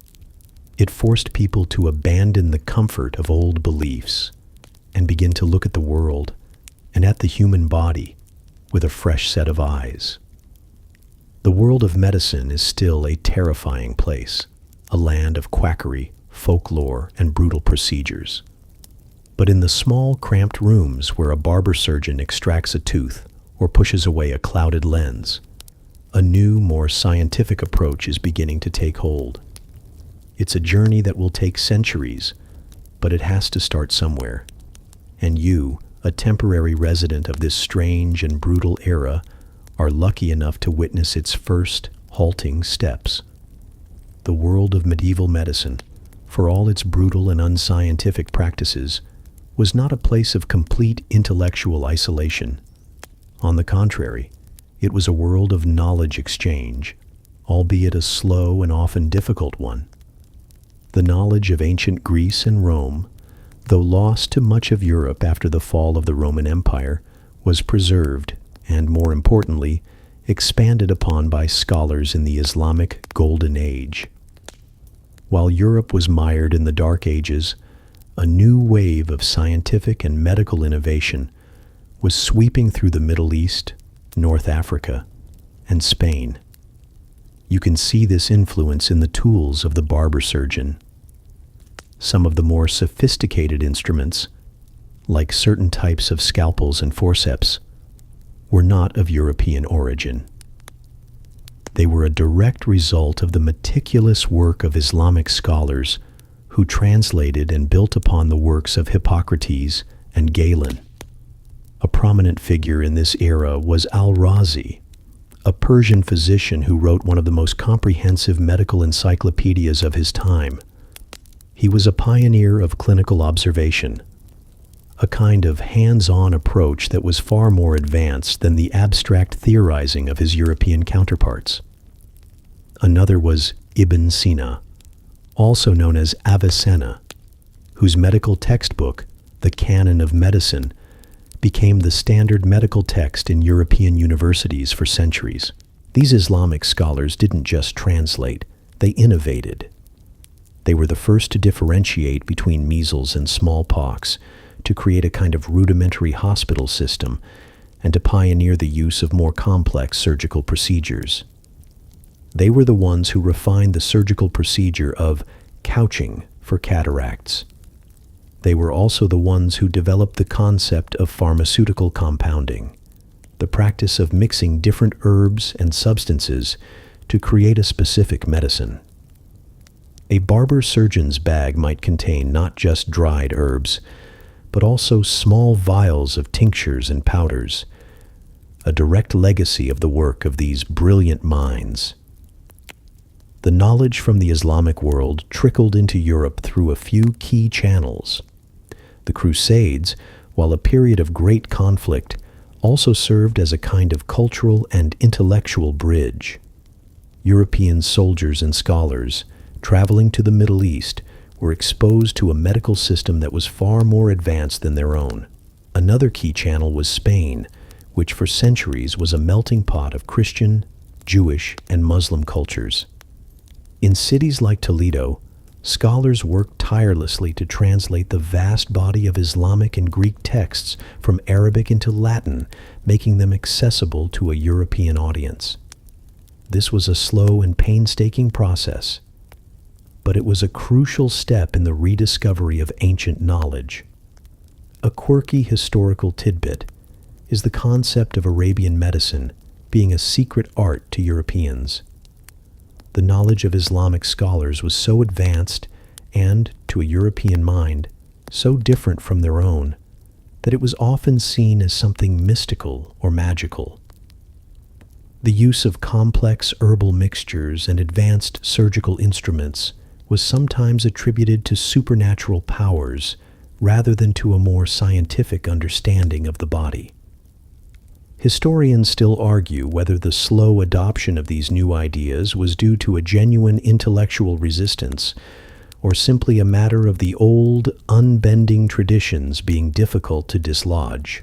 [SPEAKER 1] It forced people to abandon the comfort of old beliefs and begin to look at the world and at the human body with a fresh set of eyes. The world of medicine is still a terrifying place, a land of quackery, folklore, and brutal procedures. But in the small, cramped rooms where a barber surgeon extracts a tooth or pushes away a clouded lens, a new, more scientific approach is beginning to take hold. It's a journey that will take centuries, but it has to start somewhere. And you, a temporary resident of this strange and brutal era, are lucky enough to witness its first halting steps. The world of medieval medicine, for all its brutal and unscientific practices, was not a place of complete intellectual isolation. On the contrary, it was a world of knowledge exchange, albeit a slow and often difficult one. The knowledge of ancient Greece and Rome, though lost to much of Europe after the fall of the Roman Empire, was preserved and, more importantly, expanded upon by scholars in the Islamic Golden Age. While Europe was mired in the Dark Ages, a new wave of scientific and medical innovation was sweeping through the Middle East, North Africa, and Spain. You can see this influence in the tools of the barber surgeon. Some of the more sophisticated instruments, like certain types of scalpels and forceps, were not of European origin. They were a direct result of the meticulous work of Islamic scholars who translated and built upon the works of Hippocrates and Galen. A prominent figure in this era was Al-Razi, a Persian physician who wrote one of the most comprehensive medical encyclopedias of his time. He was a pioneer of clinical observation, a kind of hands-on approach that was far more advanced than the abstract theorizing of his European counterparts. Another was Ibn Sina, also known as Avicenna, whose medical textbook, the Canon of Medicine, became the standard medical text in European universities for centuries. These Islamic scholars didn't just translate, they innovated. They were the first to differentiate between measles and smallpox, to create a kind of rudimentary hospital system, and to pioneer the use of more complex surgical procedures. They were the ones who refined the surgical procedure of couching for cataracts. They were also the ones who developed the concept of pharmaceutical compounding, the practice of mixing different herbs and substances to create a specific medicine. A barber surgeon's bag might contain not just dried herbs, but also small vials of tinctures and powders, a direct legacy of the work of these brilliant minds. The knowledge from the Islamic world trickled into Europe through a few key channels. The Crusades, while a period of great conflict, also served as a kind of cultural and intellectual bridge. European soldiers and scholars, traveling to the Middle East, were exposed to a medical system that was far more advanced than their own. Another key channel was Spain, which for centuries was a melting pot of Christian, Jewish, and Muslim cultures. In cities like Toledo, scholars worked tirelessly to translate the vast body of Islamic and Greek texts from Arabic into Latin, making them accessible to a European audience. This was a slow and painstaking process, but it was a crucial step in the rediscovery of ancient knowledge. A quirky historical tidbit is the concept of Arabian medicine being a secret art to Europeans. The knowledge of Islamic scholars was so advanced and, to a European mind, so different from their own, that it was often seen as something mystical or magical. The use of complex herbal mixtures and advanced surgical instruments was sometimes attributed to supernatural powers rather than to a more scientific understanding of the body. Historians still argue whether the slow adoption of these new ideas was due to a genuine intellectual resistance or simply a matter of the old, unbending traditions being difficult to dislodge.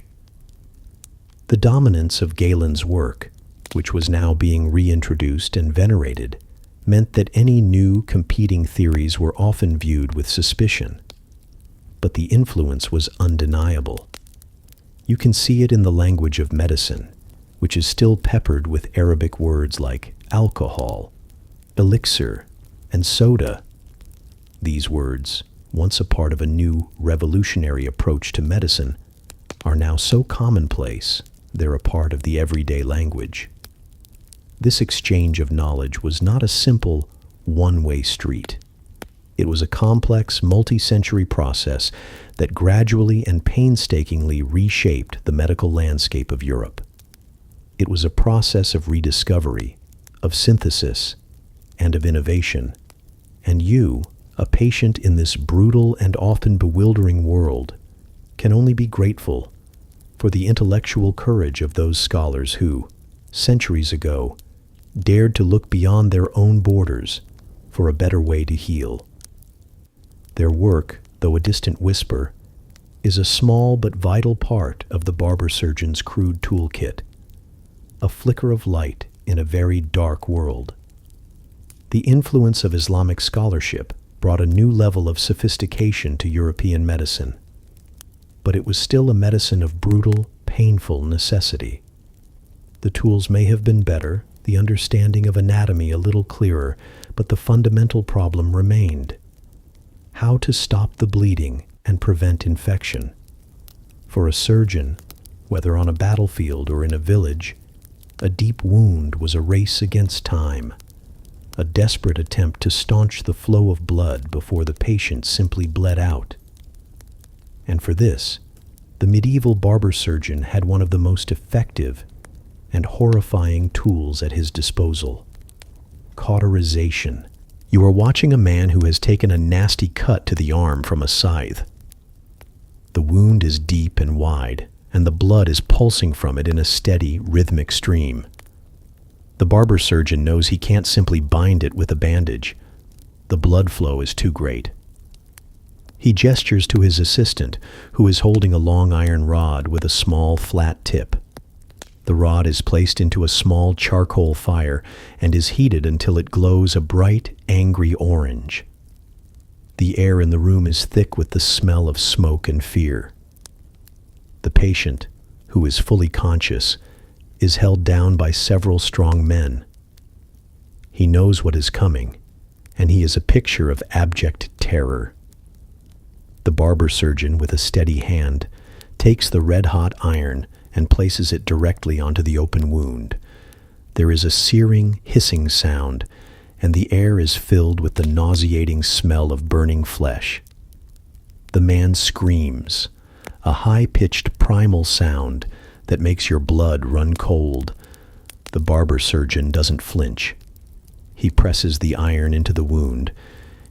[SPEAKER 1] The dominance of Galen's work, which was now being reintroduced and venerated, meant that any new competing theories were often viewed with suspicion. But the influence was undeniable. You can see it in the language of medicine, which is still peppered with Arabic words like alcohol, elixir, and soda. These words, once a part of a new revolutionary approach to medicine, are now so commonplace they're a part of the everyday language. This exchange of knowledge was not a simple one-way street. It was a complex, multi-century process that gradually and painstakingly reshaped the medical landscape of Europe. It was a process of rediscovery, of synthesis, and of innovation. And you, a patient in this brutal and often bewildering world, can only be grateful for the intellectual courage of those scholars who, centuries ago, dared to look beyond their own borders for a better way to heal. Their work, though a distant whisper, is a small but vital part of the barber surgeon's crude toolkit, a flicker of light in a very dark world. The influence of Islamic scholarship brought a new level of sophistication to European medicine, but it was still a medicine of brutal, painful necessity. The tools may have been better, the understanding of anatomy a little clearer, but the fundamental problem remained: how to stop the bleeding and prevent infection. For a surgeon, whether on a battlefield or in a village, a deep wound was a race against time, a desperate attempt to staunch the flow of blood before the patient simply bled out. And for this, the medieval barber surgeon had one of the most effective and horrifying tools at his disposal: cauterization. You are watching a man who has taken a nasty cut to the arm from a scythe. The wound is deep and wide, and the blood is pulsing from it in a steady, rhythmic stream. The barber surgeon knows he can't simply bind it with a bandage. The blood flow is too great. He gestures to his assistant, who is holding a long iron rod with a small, flat tip. The rod is placed into a small charcoal fire and is heated until it glows a bright, angry orange. The air in the room is thick with the smell of smoke and fear. The patient, who is fully conscious, is held down by several strong men. He knows what is coming, and he is a picture of abject terror. The barber surgeon, with a steady hand, takes the red-hot iron and places it directly onto the open wound. There is a searing, hissing sound, and the air is filled with the nauseating smell of burning flesh. The man screams, a high-pitched primal sound that makes your blood run cold. The barber surgeon doesn't flinch. He presses the iron into the wound,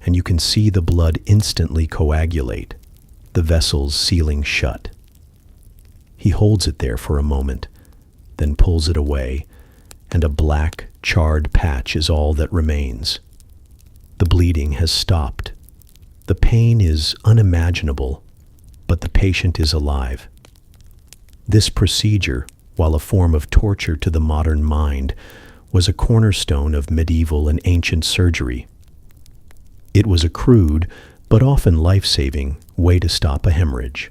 [SPEAKER 1] and you can see the blood instantly coagulate, the vessels sealing shut. He holds it there for a moment, then pulls it away, and a black, charred patch is all that remains. The bleeding has stopped. The pain is unimaginable, but the patient is alive. This procedure, while a form of torture to the modern mind, was a cornerstone of medieval and ancient surgery. It was a crude, but often life-saving, way to stop a hemorrhage.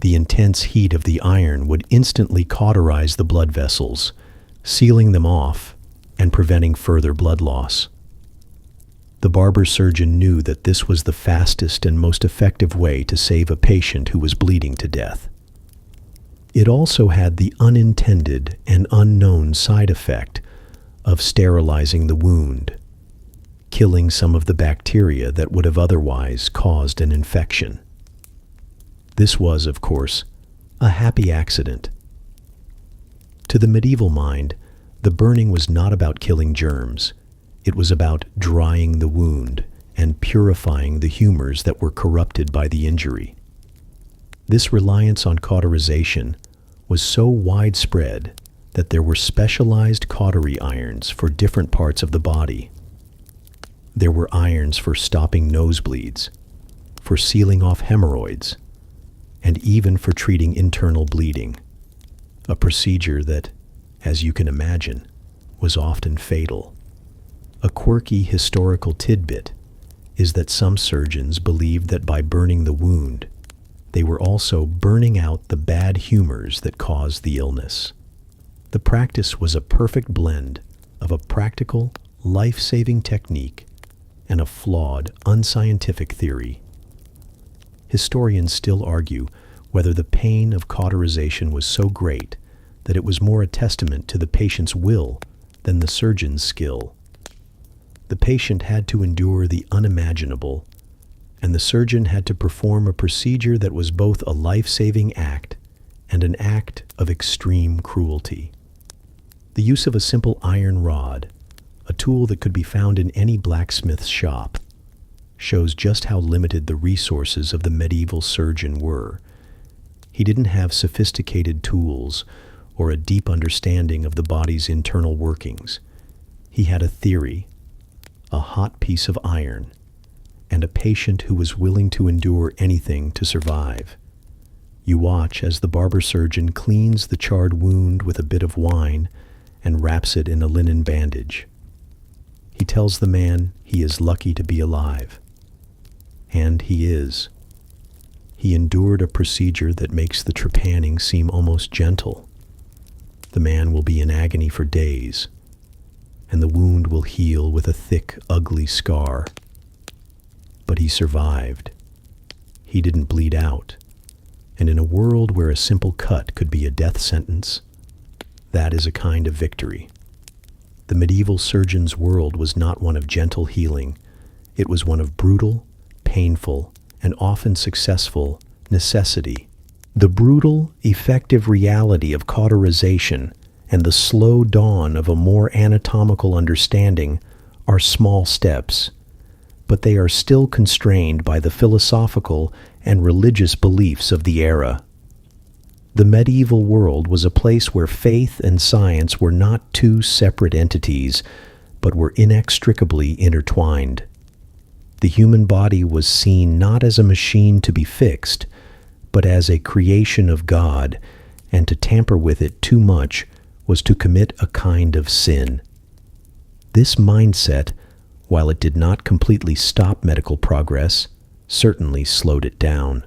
[SPEAKER 1] The intense heat of the iron would instantly cauterize the blood vessels, sealing them off and preventing further blood loss. The barber surgeon knew that this was the fastest and most effective way to save a patient who was bleeding to death. It also had the unintended and unknown side effect of sterilizing the wound, killing some of the bacteria that would have otherwise caused an infection. This was, of course, a happy accident. To the medieval mind, the burning was not about killing germs. It was about drying the wound and purifying the humors that were corrupted by the injury. This reliance on cauterization was so widespread that there were specialized cautery irons for different parts of the body. There were irons for stopping nosebleeds, for sealing off hemorrhoids, and even for treating internal bleeding, a procedure that, as you can imagine, was often fatal. A quirky historical tidbit is that some surgeons believed that by burning the wound, they were also burning out the bad humors that caused the illness. The practice was a perfect blend of a practical, life-saving technique and a flawed, unscientific theory. Historians still argue whether the pain of cauterization was so great that it was more a testament to the patient's will than the surgeon's skill. The patient had to endure the unimaginable, and the surgeon had to perform a procedure that was both a life-saving act and an act of extreme cruelty. The use of a simple iron rod, a tool that could be found in any blacksmith's shop, shows just how limited the resources of the medieval surgeon were. He didn't have sophisticated tools or a deep understanding of the body's internal workings. He had a theory, a hot piece of iron, and a patient who was willing to endure anything to survive. You watch as the barber surgeon cleans the charred wound with a bit of wine and wraps it in a linen bandage. He tells the man he is lucky to be alive. And he is. He endured a procedure that makes the trepanning seem almost gentle. The man will be in agony for days, and the wound will heal with a thick, ugly scar. But he survived. He didn't bleed out. And in a world where a simple cut could be a death sentence, that is a kind of victory. The medieval surgeon's world was not one of gentle healing. It was one of brutal, painful, and often successful necessity. The brutal, effective reality of cauterization and the slow dawn of a more anatomical understanding are small steps, but they are still constrained by the philosophical and religious beliefs of the era. The medieval world was a place where faith and science were not two separate entities, but were inextricably intertwined. The human body was seen not as a machine to be fixed, but as a creation of God, and to tamper with it too much was to commit a kind of sin. This mindset, while it did not completely stop medical progress, certainly slowed it down.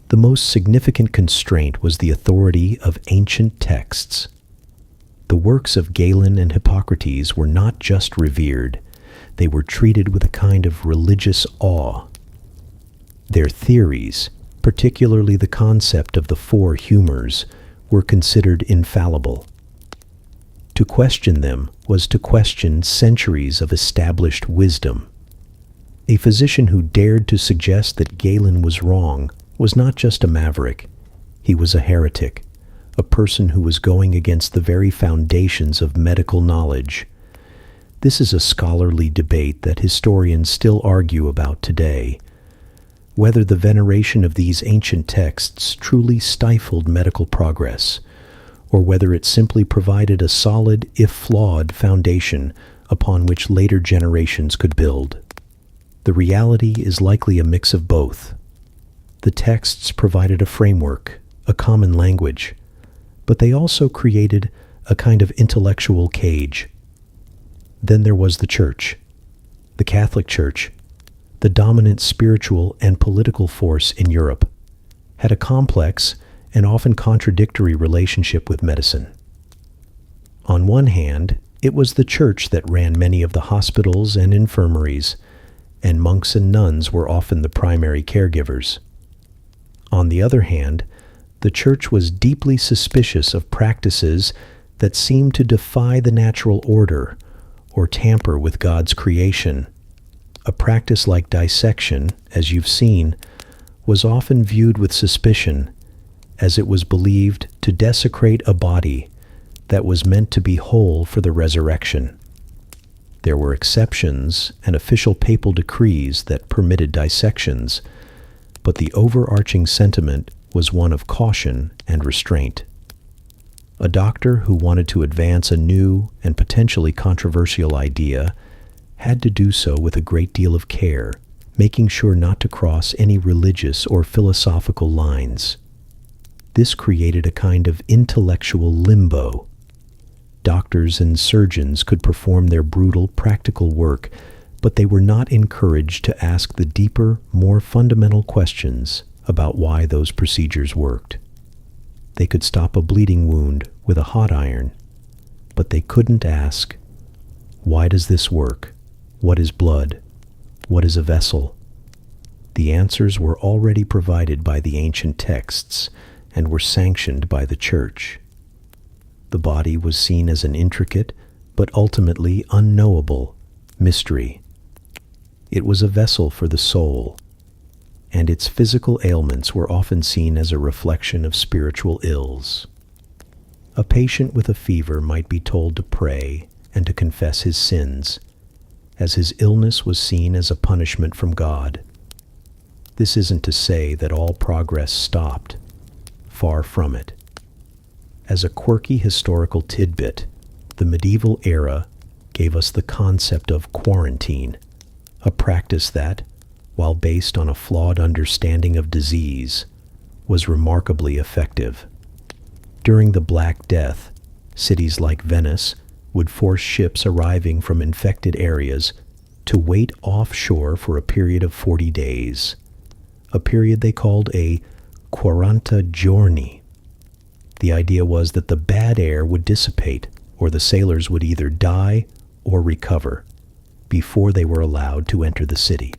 [SPEAKER 1] The most significant constraint was the authority of ancient texts. The works of Galen and Hippocrates were not just revered, they were treated with a kind of religious awe. Their theories, particularly the concept of the four humors, were considered infallible. To question them was to question centuries of established wisdom. A physician who dared to suggest that Galen was wrong was not just a maverick, he was a heretic, a person who was going against the very foundations of medical knowledge. This is a scholarly debate that historians still argue about today. Whether the veneration of these ancient texts truly stifled medical progress, or whether it simply provided a solid, if flawed, foundation upon which later generations could build. The reality is likely a mix of both. The texts provided a framework, a common language, but they also created a kind of intellectual cage. Then there was the Church, the Catholic Church, the dominant spiritual and political force in Europe, had a complex and often contradictory relationship with medicine. On one hand, it was the Church that ran many of the hospitals and infirmaries, and monks and nuns were often the primary caregivers. On the other hand, the Church was deeply suspicious of practices that seemed to defy the natural order or tamper with God's creation. A practice like dissection, as you've seen, was often viewed with suspicion, as it was believed to desecrate a body that was meant to be whole for the resurrection. There were exceptions and official papal decrees that permitted dissections, but the overarching sentiment was one of caution and restraint. A doctor who wanted to advance a new and potentially controversial idea had to do so with a great deal of care, making sure not to cross any religious or philosophical lines. This created a kind of intellectual limbo. Doctors and surgeons could perform their brutal, practical work, but they were not encouraged to ask the deeper, more fundamental questions about why those procedures worked. They could stop a bleeding wound with a hot iron, but they couldn't ask, "Why does this work? What is blood? What is a vessel?" The answers were already provided by the ancient texts and were sanctioned by the Church. The body was seen as an intricate, but ultimately unknowable, mystery. It was a vessel for the soul, and its physical ailments were often seen as a reflection of spiritual ills. A patient with a fever might be told to pray and to confess his sins, as his illness was seen as a punishment from God. This isn't to say that all progress stopped. Far from it. As a quirky historical tidbit, the medieval era gave us the concept of quarantine, a practice that, while based on a flawed understanding of disease, was remarkably effective. During the Black Death, cities like Venice would force ships arriving from infected areas to wait offshore for a period of 40 days, a period they called a 40 giorni. The idea was that the bad air would dissipate, or the sailors would either die or recover before they were allowed to enter the city.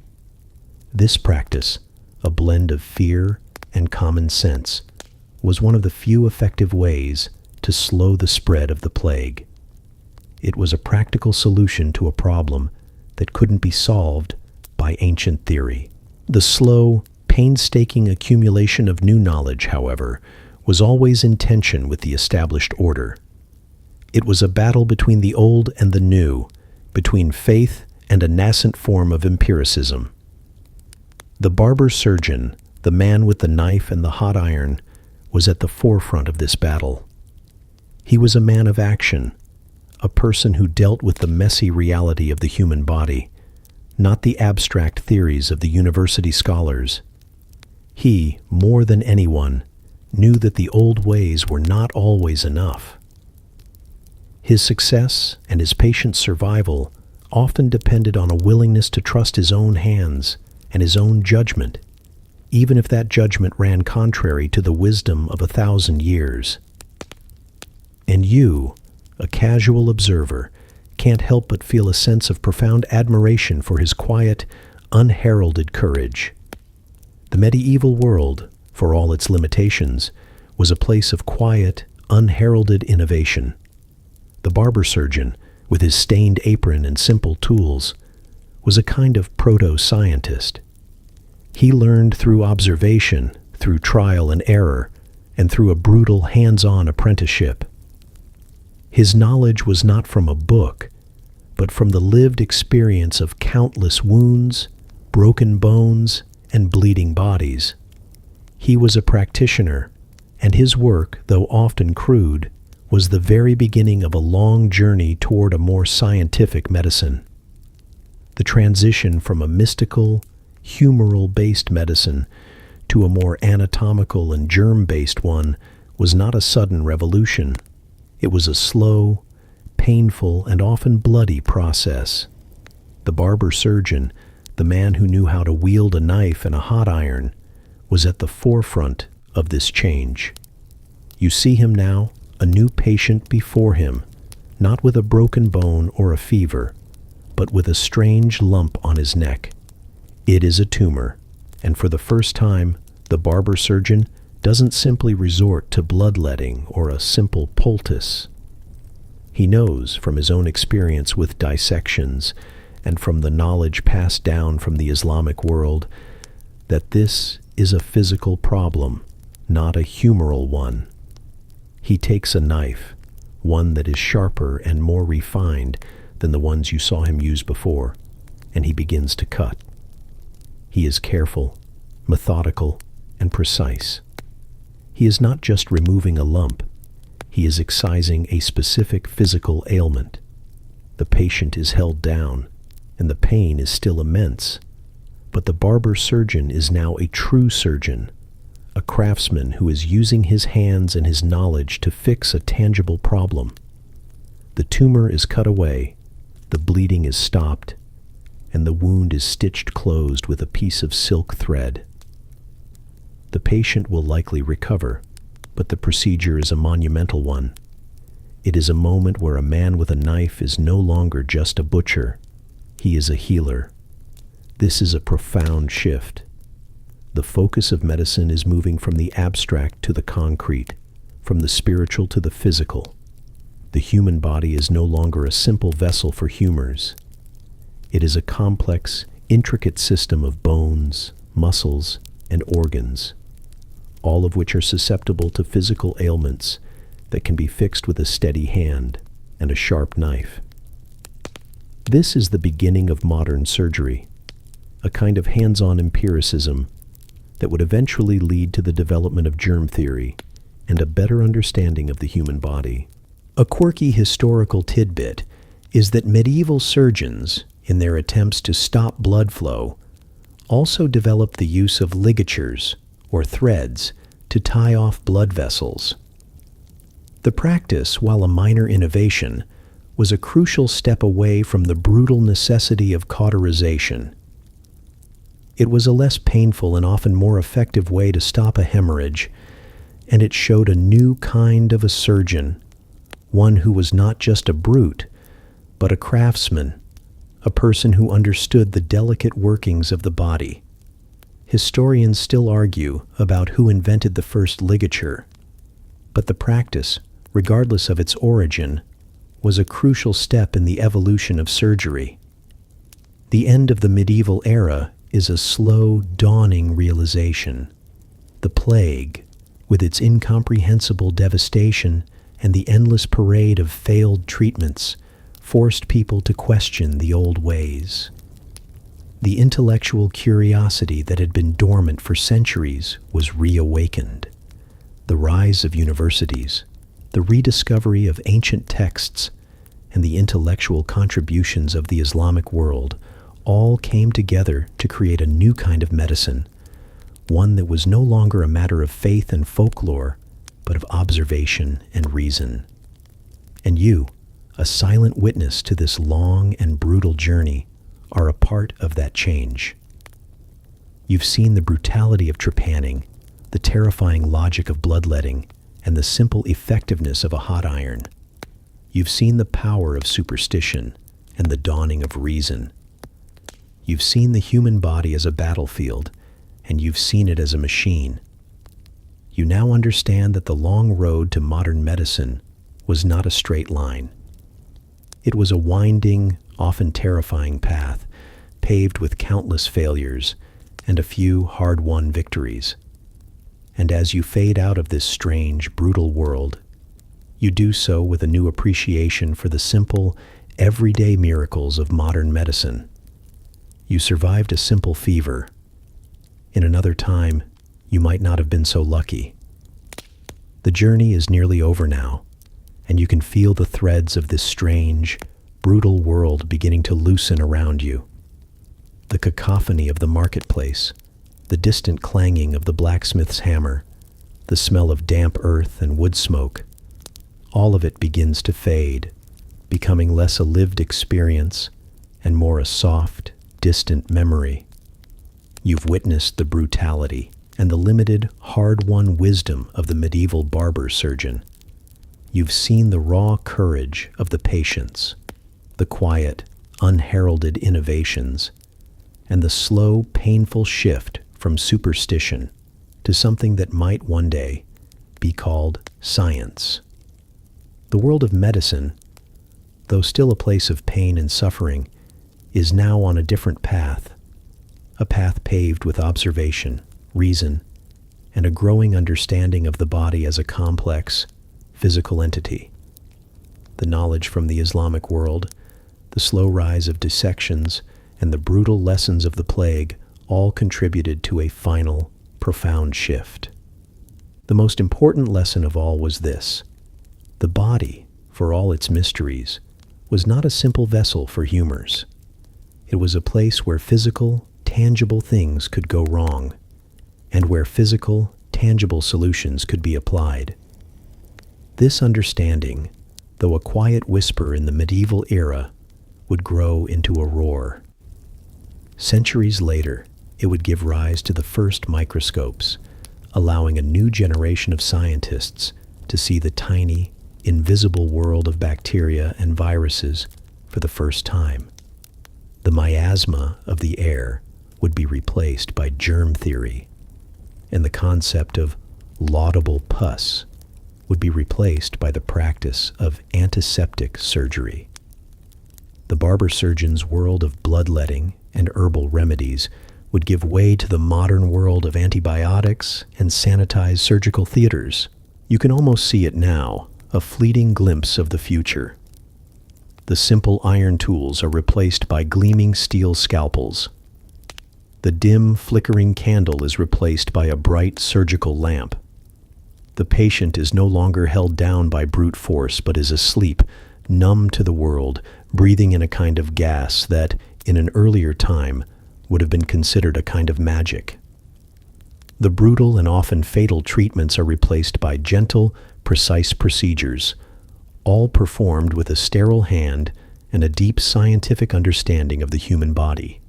[SPEAKER 1] This practice, a blend of fear and common sense, was one of the few effective ways to slow the spread of the plague. It was a practical solution to a problem that couldn't be solved by ancient theory. The slow, painstaking accumulation of new knowledge, however, was always in tension with the established order. It was a battle between the old and the new, between faith and a nascent form of empiricism. The barber surgeon, the man with the knife and the hot iron, was at the forefront of this battle. He was a man of action, a person who dealt with the messy reality of the human body, not the abstract theories of the university scholars. He, more than anyone, knew that the old ways were not always enough. His success and his patient's survival often depended on a willingness to trust his own hands and his own judgment, even if that judgment ran contrary to the wisdom of 1,000 years. And you, a casual observer, can't help but feel a sense of profound admiration for his quiet, unheralded courage. The medieval world, for all its limitations, was a place of quiet, unheralded innovation. The barber surgeon, with his stained apron and simple tools, was a kind of proto-scientist. He learned through observation, through trial and error, and through a brutal hands-on apprenticeship. His knowledge was not from a book, but from the lived experience of countless wounds, broken bones, and bleeding bodies. He was a practitioner, and his work, though often crude, was the very beginning of a long journey toward a more scientific medicine. The transition from a mystical, humoral-based medicine to a more anatomical and germ-based one was not a sudden revolution. It was a slow, painful, and often bloody process. The barber surgeon, the man who knew how to wield a knife and a hot iron, was at the forefront of this change. You see him now, a new patient before him, not with a broken bone or a fever, but with a strange lump on his neck. It is a tumor, and for the first time, the barber surgeon doesn't simply resort to bloodletting or a simple poultice. He knows from his own experience with dissections and from the knowledge passed down from the Islamic world that this is a physical problem, not a humoral one. He takes a knife, one that is sharper and more refined than the ones you saw him use before, and he begins to cut. He is careful, methodical, and precise. He is not just removing a lump, he is excising a specific physical ailment. The patient is held down, and the pain is still immense. But the barber surgeon is now a true surgeon, a craftsman who is using his hands and his knowledge to fix a tangible problem. The tumor is cut away, the bleeding is stopped, and the wound is stitched closed with a piece of silk thread. The patient will likely recover, but the procedure is a monumental one. It is a moment where a man with a knife is no longer just a butcher. He is a healer. This is a profound shift. The focus of medicine is moving from the abstract to the concrete, from the spiritual to the physical. The human body is no longer a simple vessel for humors. It is a complex, intricate system of bones, muscles, and organs, all of which are susceptible to physical ailments that can be fixed with a steady hand and a sharp knife. This is the beginning of modern surgery, a kind of hands-on empiricism that would eventually lead to the development of germ theory and a better understanding of the human body. A quirky historical tidbit is that medieval surgeons, in their attempts to stop blood flow, also developed the use of ligatures, or threads, to tie off blood vessels. The practice, while a minor innovation, was a crucial step away from the brutal necessity of cauterization. It was a less painful and often more effective way to stop a hemorrhage, and it showed a new kind of a surgeon, one who was not just a brute, but a craftsman, a person who understood the delicate workings of the body. Historians still argue about who invented the first ligature, but the practice, regardless of its origin, was a crucial step in the evolution of surgery. The end of the medieval era is a slow, dawning realization. The plague, with its incomprehensible devastation and the endless parade of failed treatments, forced people to question the old ways. The intellectual curiosity that had been dormant for centuries was reawakened. The rise of universities, the rediscovery of ancient texts, and the intellectual contributions of the Islamic world all came together to create a new kind of medicine, one that was no longer a matter of faith and folklore, but of observation and reason. And you, a silent witness to this long and brutal journey, are a part of that change. You've seen the brutality of trepanning, the terrifying logic of bloodletting, and the simple effectiveness of a hot iron. You've seen the power of superstition and the dawning of reason. You've seen the human body as a battlefield, and you've seen it as a machine. You now understand that the long road to modern medicine was not a straight line. It was a winding, often terrifying path, paved with countless failures and a few hard-won victories. And as you fade out of this strange, brutal world, you do so with a new appreciation for the simple, everyday miracles of modern medicine. You survived a simple fever. In another time, you might not have been so lucky. The journey is nearly over now, and you can feel the threads of this strange, brutal world beginning to loosen around you. The cacophony of the marketplace, the distant clanging of the blacksmith's hammer, the smell of damp earth and wood smoke, all of it begins to fade, becoming less a lived experience and more a soft, distant memory. You've witnessed the brutality and the limited, hard-won wisdom of the medieval barber surgeon. You've seen the raw courage of the patients, the quiet, unheralded innovations, and the slow, painful shift from superstition to something that might one day be called science. The world of medicine, though still a place of pain and suffering, is now on a different path, a path paved with observation, reason, and a growing understanding of the body as a complex, physical entity. The knowledge from the Islamic world, the slow rise of dissections, and the brutal lessons of the plague all contributed to a final, profound shift. The most important lesson of all was this: the body, for all its mysteries, was not a simple vessel for humors. It was a place where physical, tangible things could go wrong, and where physical, tangible solutions could be applied. This understanding, though a quiet whisper in the medieval era, would grow into a roar. Centuries later, it would give rise to the first microscopes, allowing a new generation of scientists to see the tiny, invisible world of bacteria and viruses for the first time. The miasma of the air would be replaced by germ theory, and the concept of laudable pus would be replaced by the practice of antiseptic surgery. The barber surgeon's world of bloodletting and herbal remedies would give way to the modern world of antibiotics and sanitized surgical theaters. You can almost see it now, a fleeting glimpse of the future. The simple iron tools are replaced by gleaming steel scalpels. The dim, flickering candle is replaced by a bright surgical lamp. The patient is no longer held down by brute force, but is asleep, numb to the world, breathing in a kind of gas that, in an earlier time, would have been considered a kind of magic. The brutal and often fatal treatments are replaced by gentle, precise procedures, all performed with a sterile hand and a deep scientific understanding of the human body.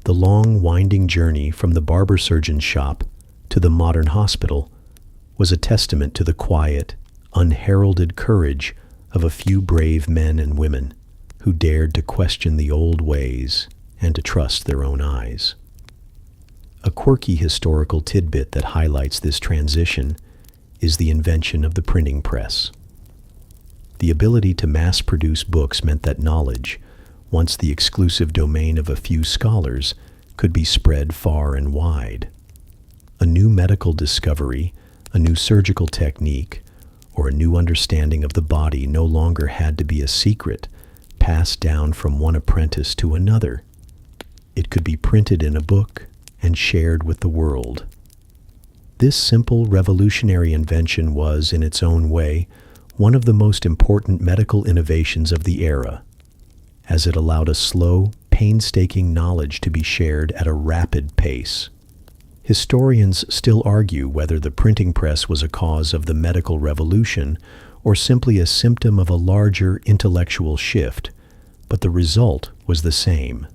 [SPEAKER 1] The long, winding journey from the barber surgeon's shop to the modern hospital was a testament to the quiet, unheralded courage of a few brave men and women who dared to question the old ways and to trust their own eyes. A quirky historical tidbit that highlights this transition is the invention of the printing press. The ability to mass-produce books meant that knowledge, once the exclusive domain of a few scholars, could be spread far and wide. A new medical discovery, a new surgical technique, or a new understanding of the body no longer had to be a secret, passed down from one apprentice to another. It could be printed in a book and shared with the world. This simple revolutionary invention was, in its own way, one of the most important medical innovations of the era, as it allowed a slow, painstaking knowledge to be shared at a rapid pace. Historians still argue whether the printing press was a cause of the medical revolution or simply a symptom of a larger intellectual shift, but the result was the same.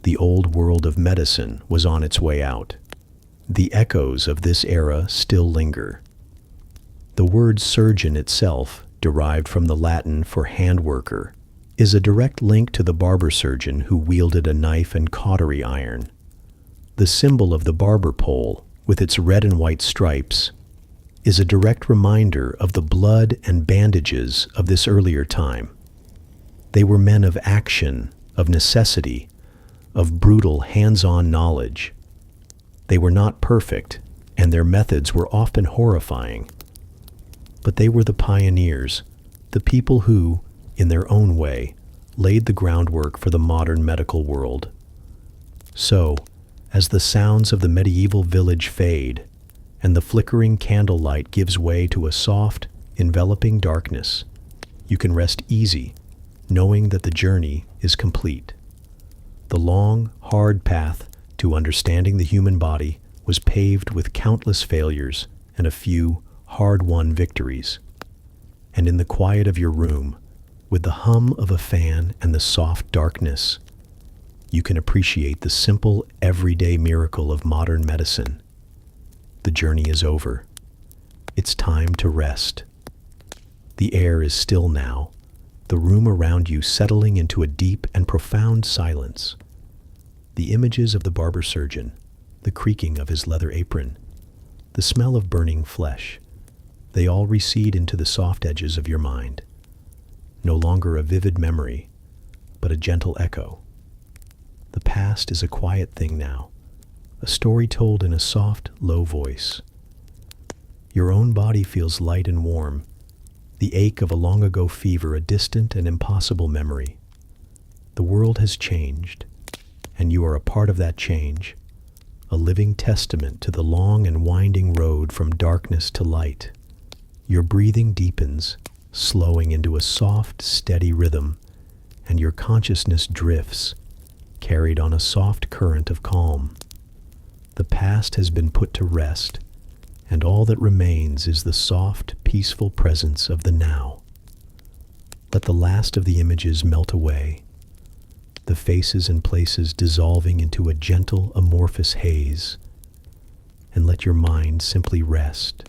[SPEAKER 1] The old world of medicine was on its way out. The echoes of this era still linger. The word surgeon itself, derived from the Latin for handworker, is a direct link to the barber surgeon who wielded a knife and cautery iron. The symbol of the barber pole, with its red and white stripes, is a direct reminder of the blood and bandages of this earlier time. They were men of action, of necessity, of brutal hands-on knowledge. They were not perfect, and their methods were often horrifying. But they were the pioneers, the people who, in their own way, laid the groundwork for the modern medical world. So, as the sounds of the medieval village fade, and the flickering candlelight gives way to a soft, enveloping darkness, you can rest easy, knowing that the journey is complete. The long, hard path to understanding the human body was paved with countless failures and a few hard-won victories. And in the quiet of your room, with the hum of a fan and the soft darkness, you can appreciate the simple, everyday miracle of modern medicine. The journey is over. It's time to rest. The air is still now, the room around you settling into a deep and profound silence. The images of the barber surgeon, the creaking of his leather apron, the smell of burning flesh, they all recede into the soft edges of your mind. No longer a vivid memory, but a gentle echo. The past is a quiet thing now, a story told in a soft, low voice. Your own body feels light and warm, the ache of a long-ago fever a distant and impossible memory. The world has changed, and you are a part of that change, a living testament to the long and winding road from darkness to light. Your breathing deepens, slowing into a soft, steady rhythm, and your consciousness drifts, carried on a soft current of calm. The past has been put to rest, and all that remains is the soft, peaceful presence of the now. Let the last of the images melt away, the faces and places dissolving into a gentle, amorphous haze. and let your mind simply rest.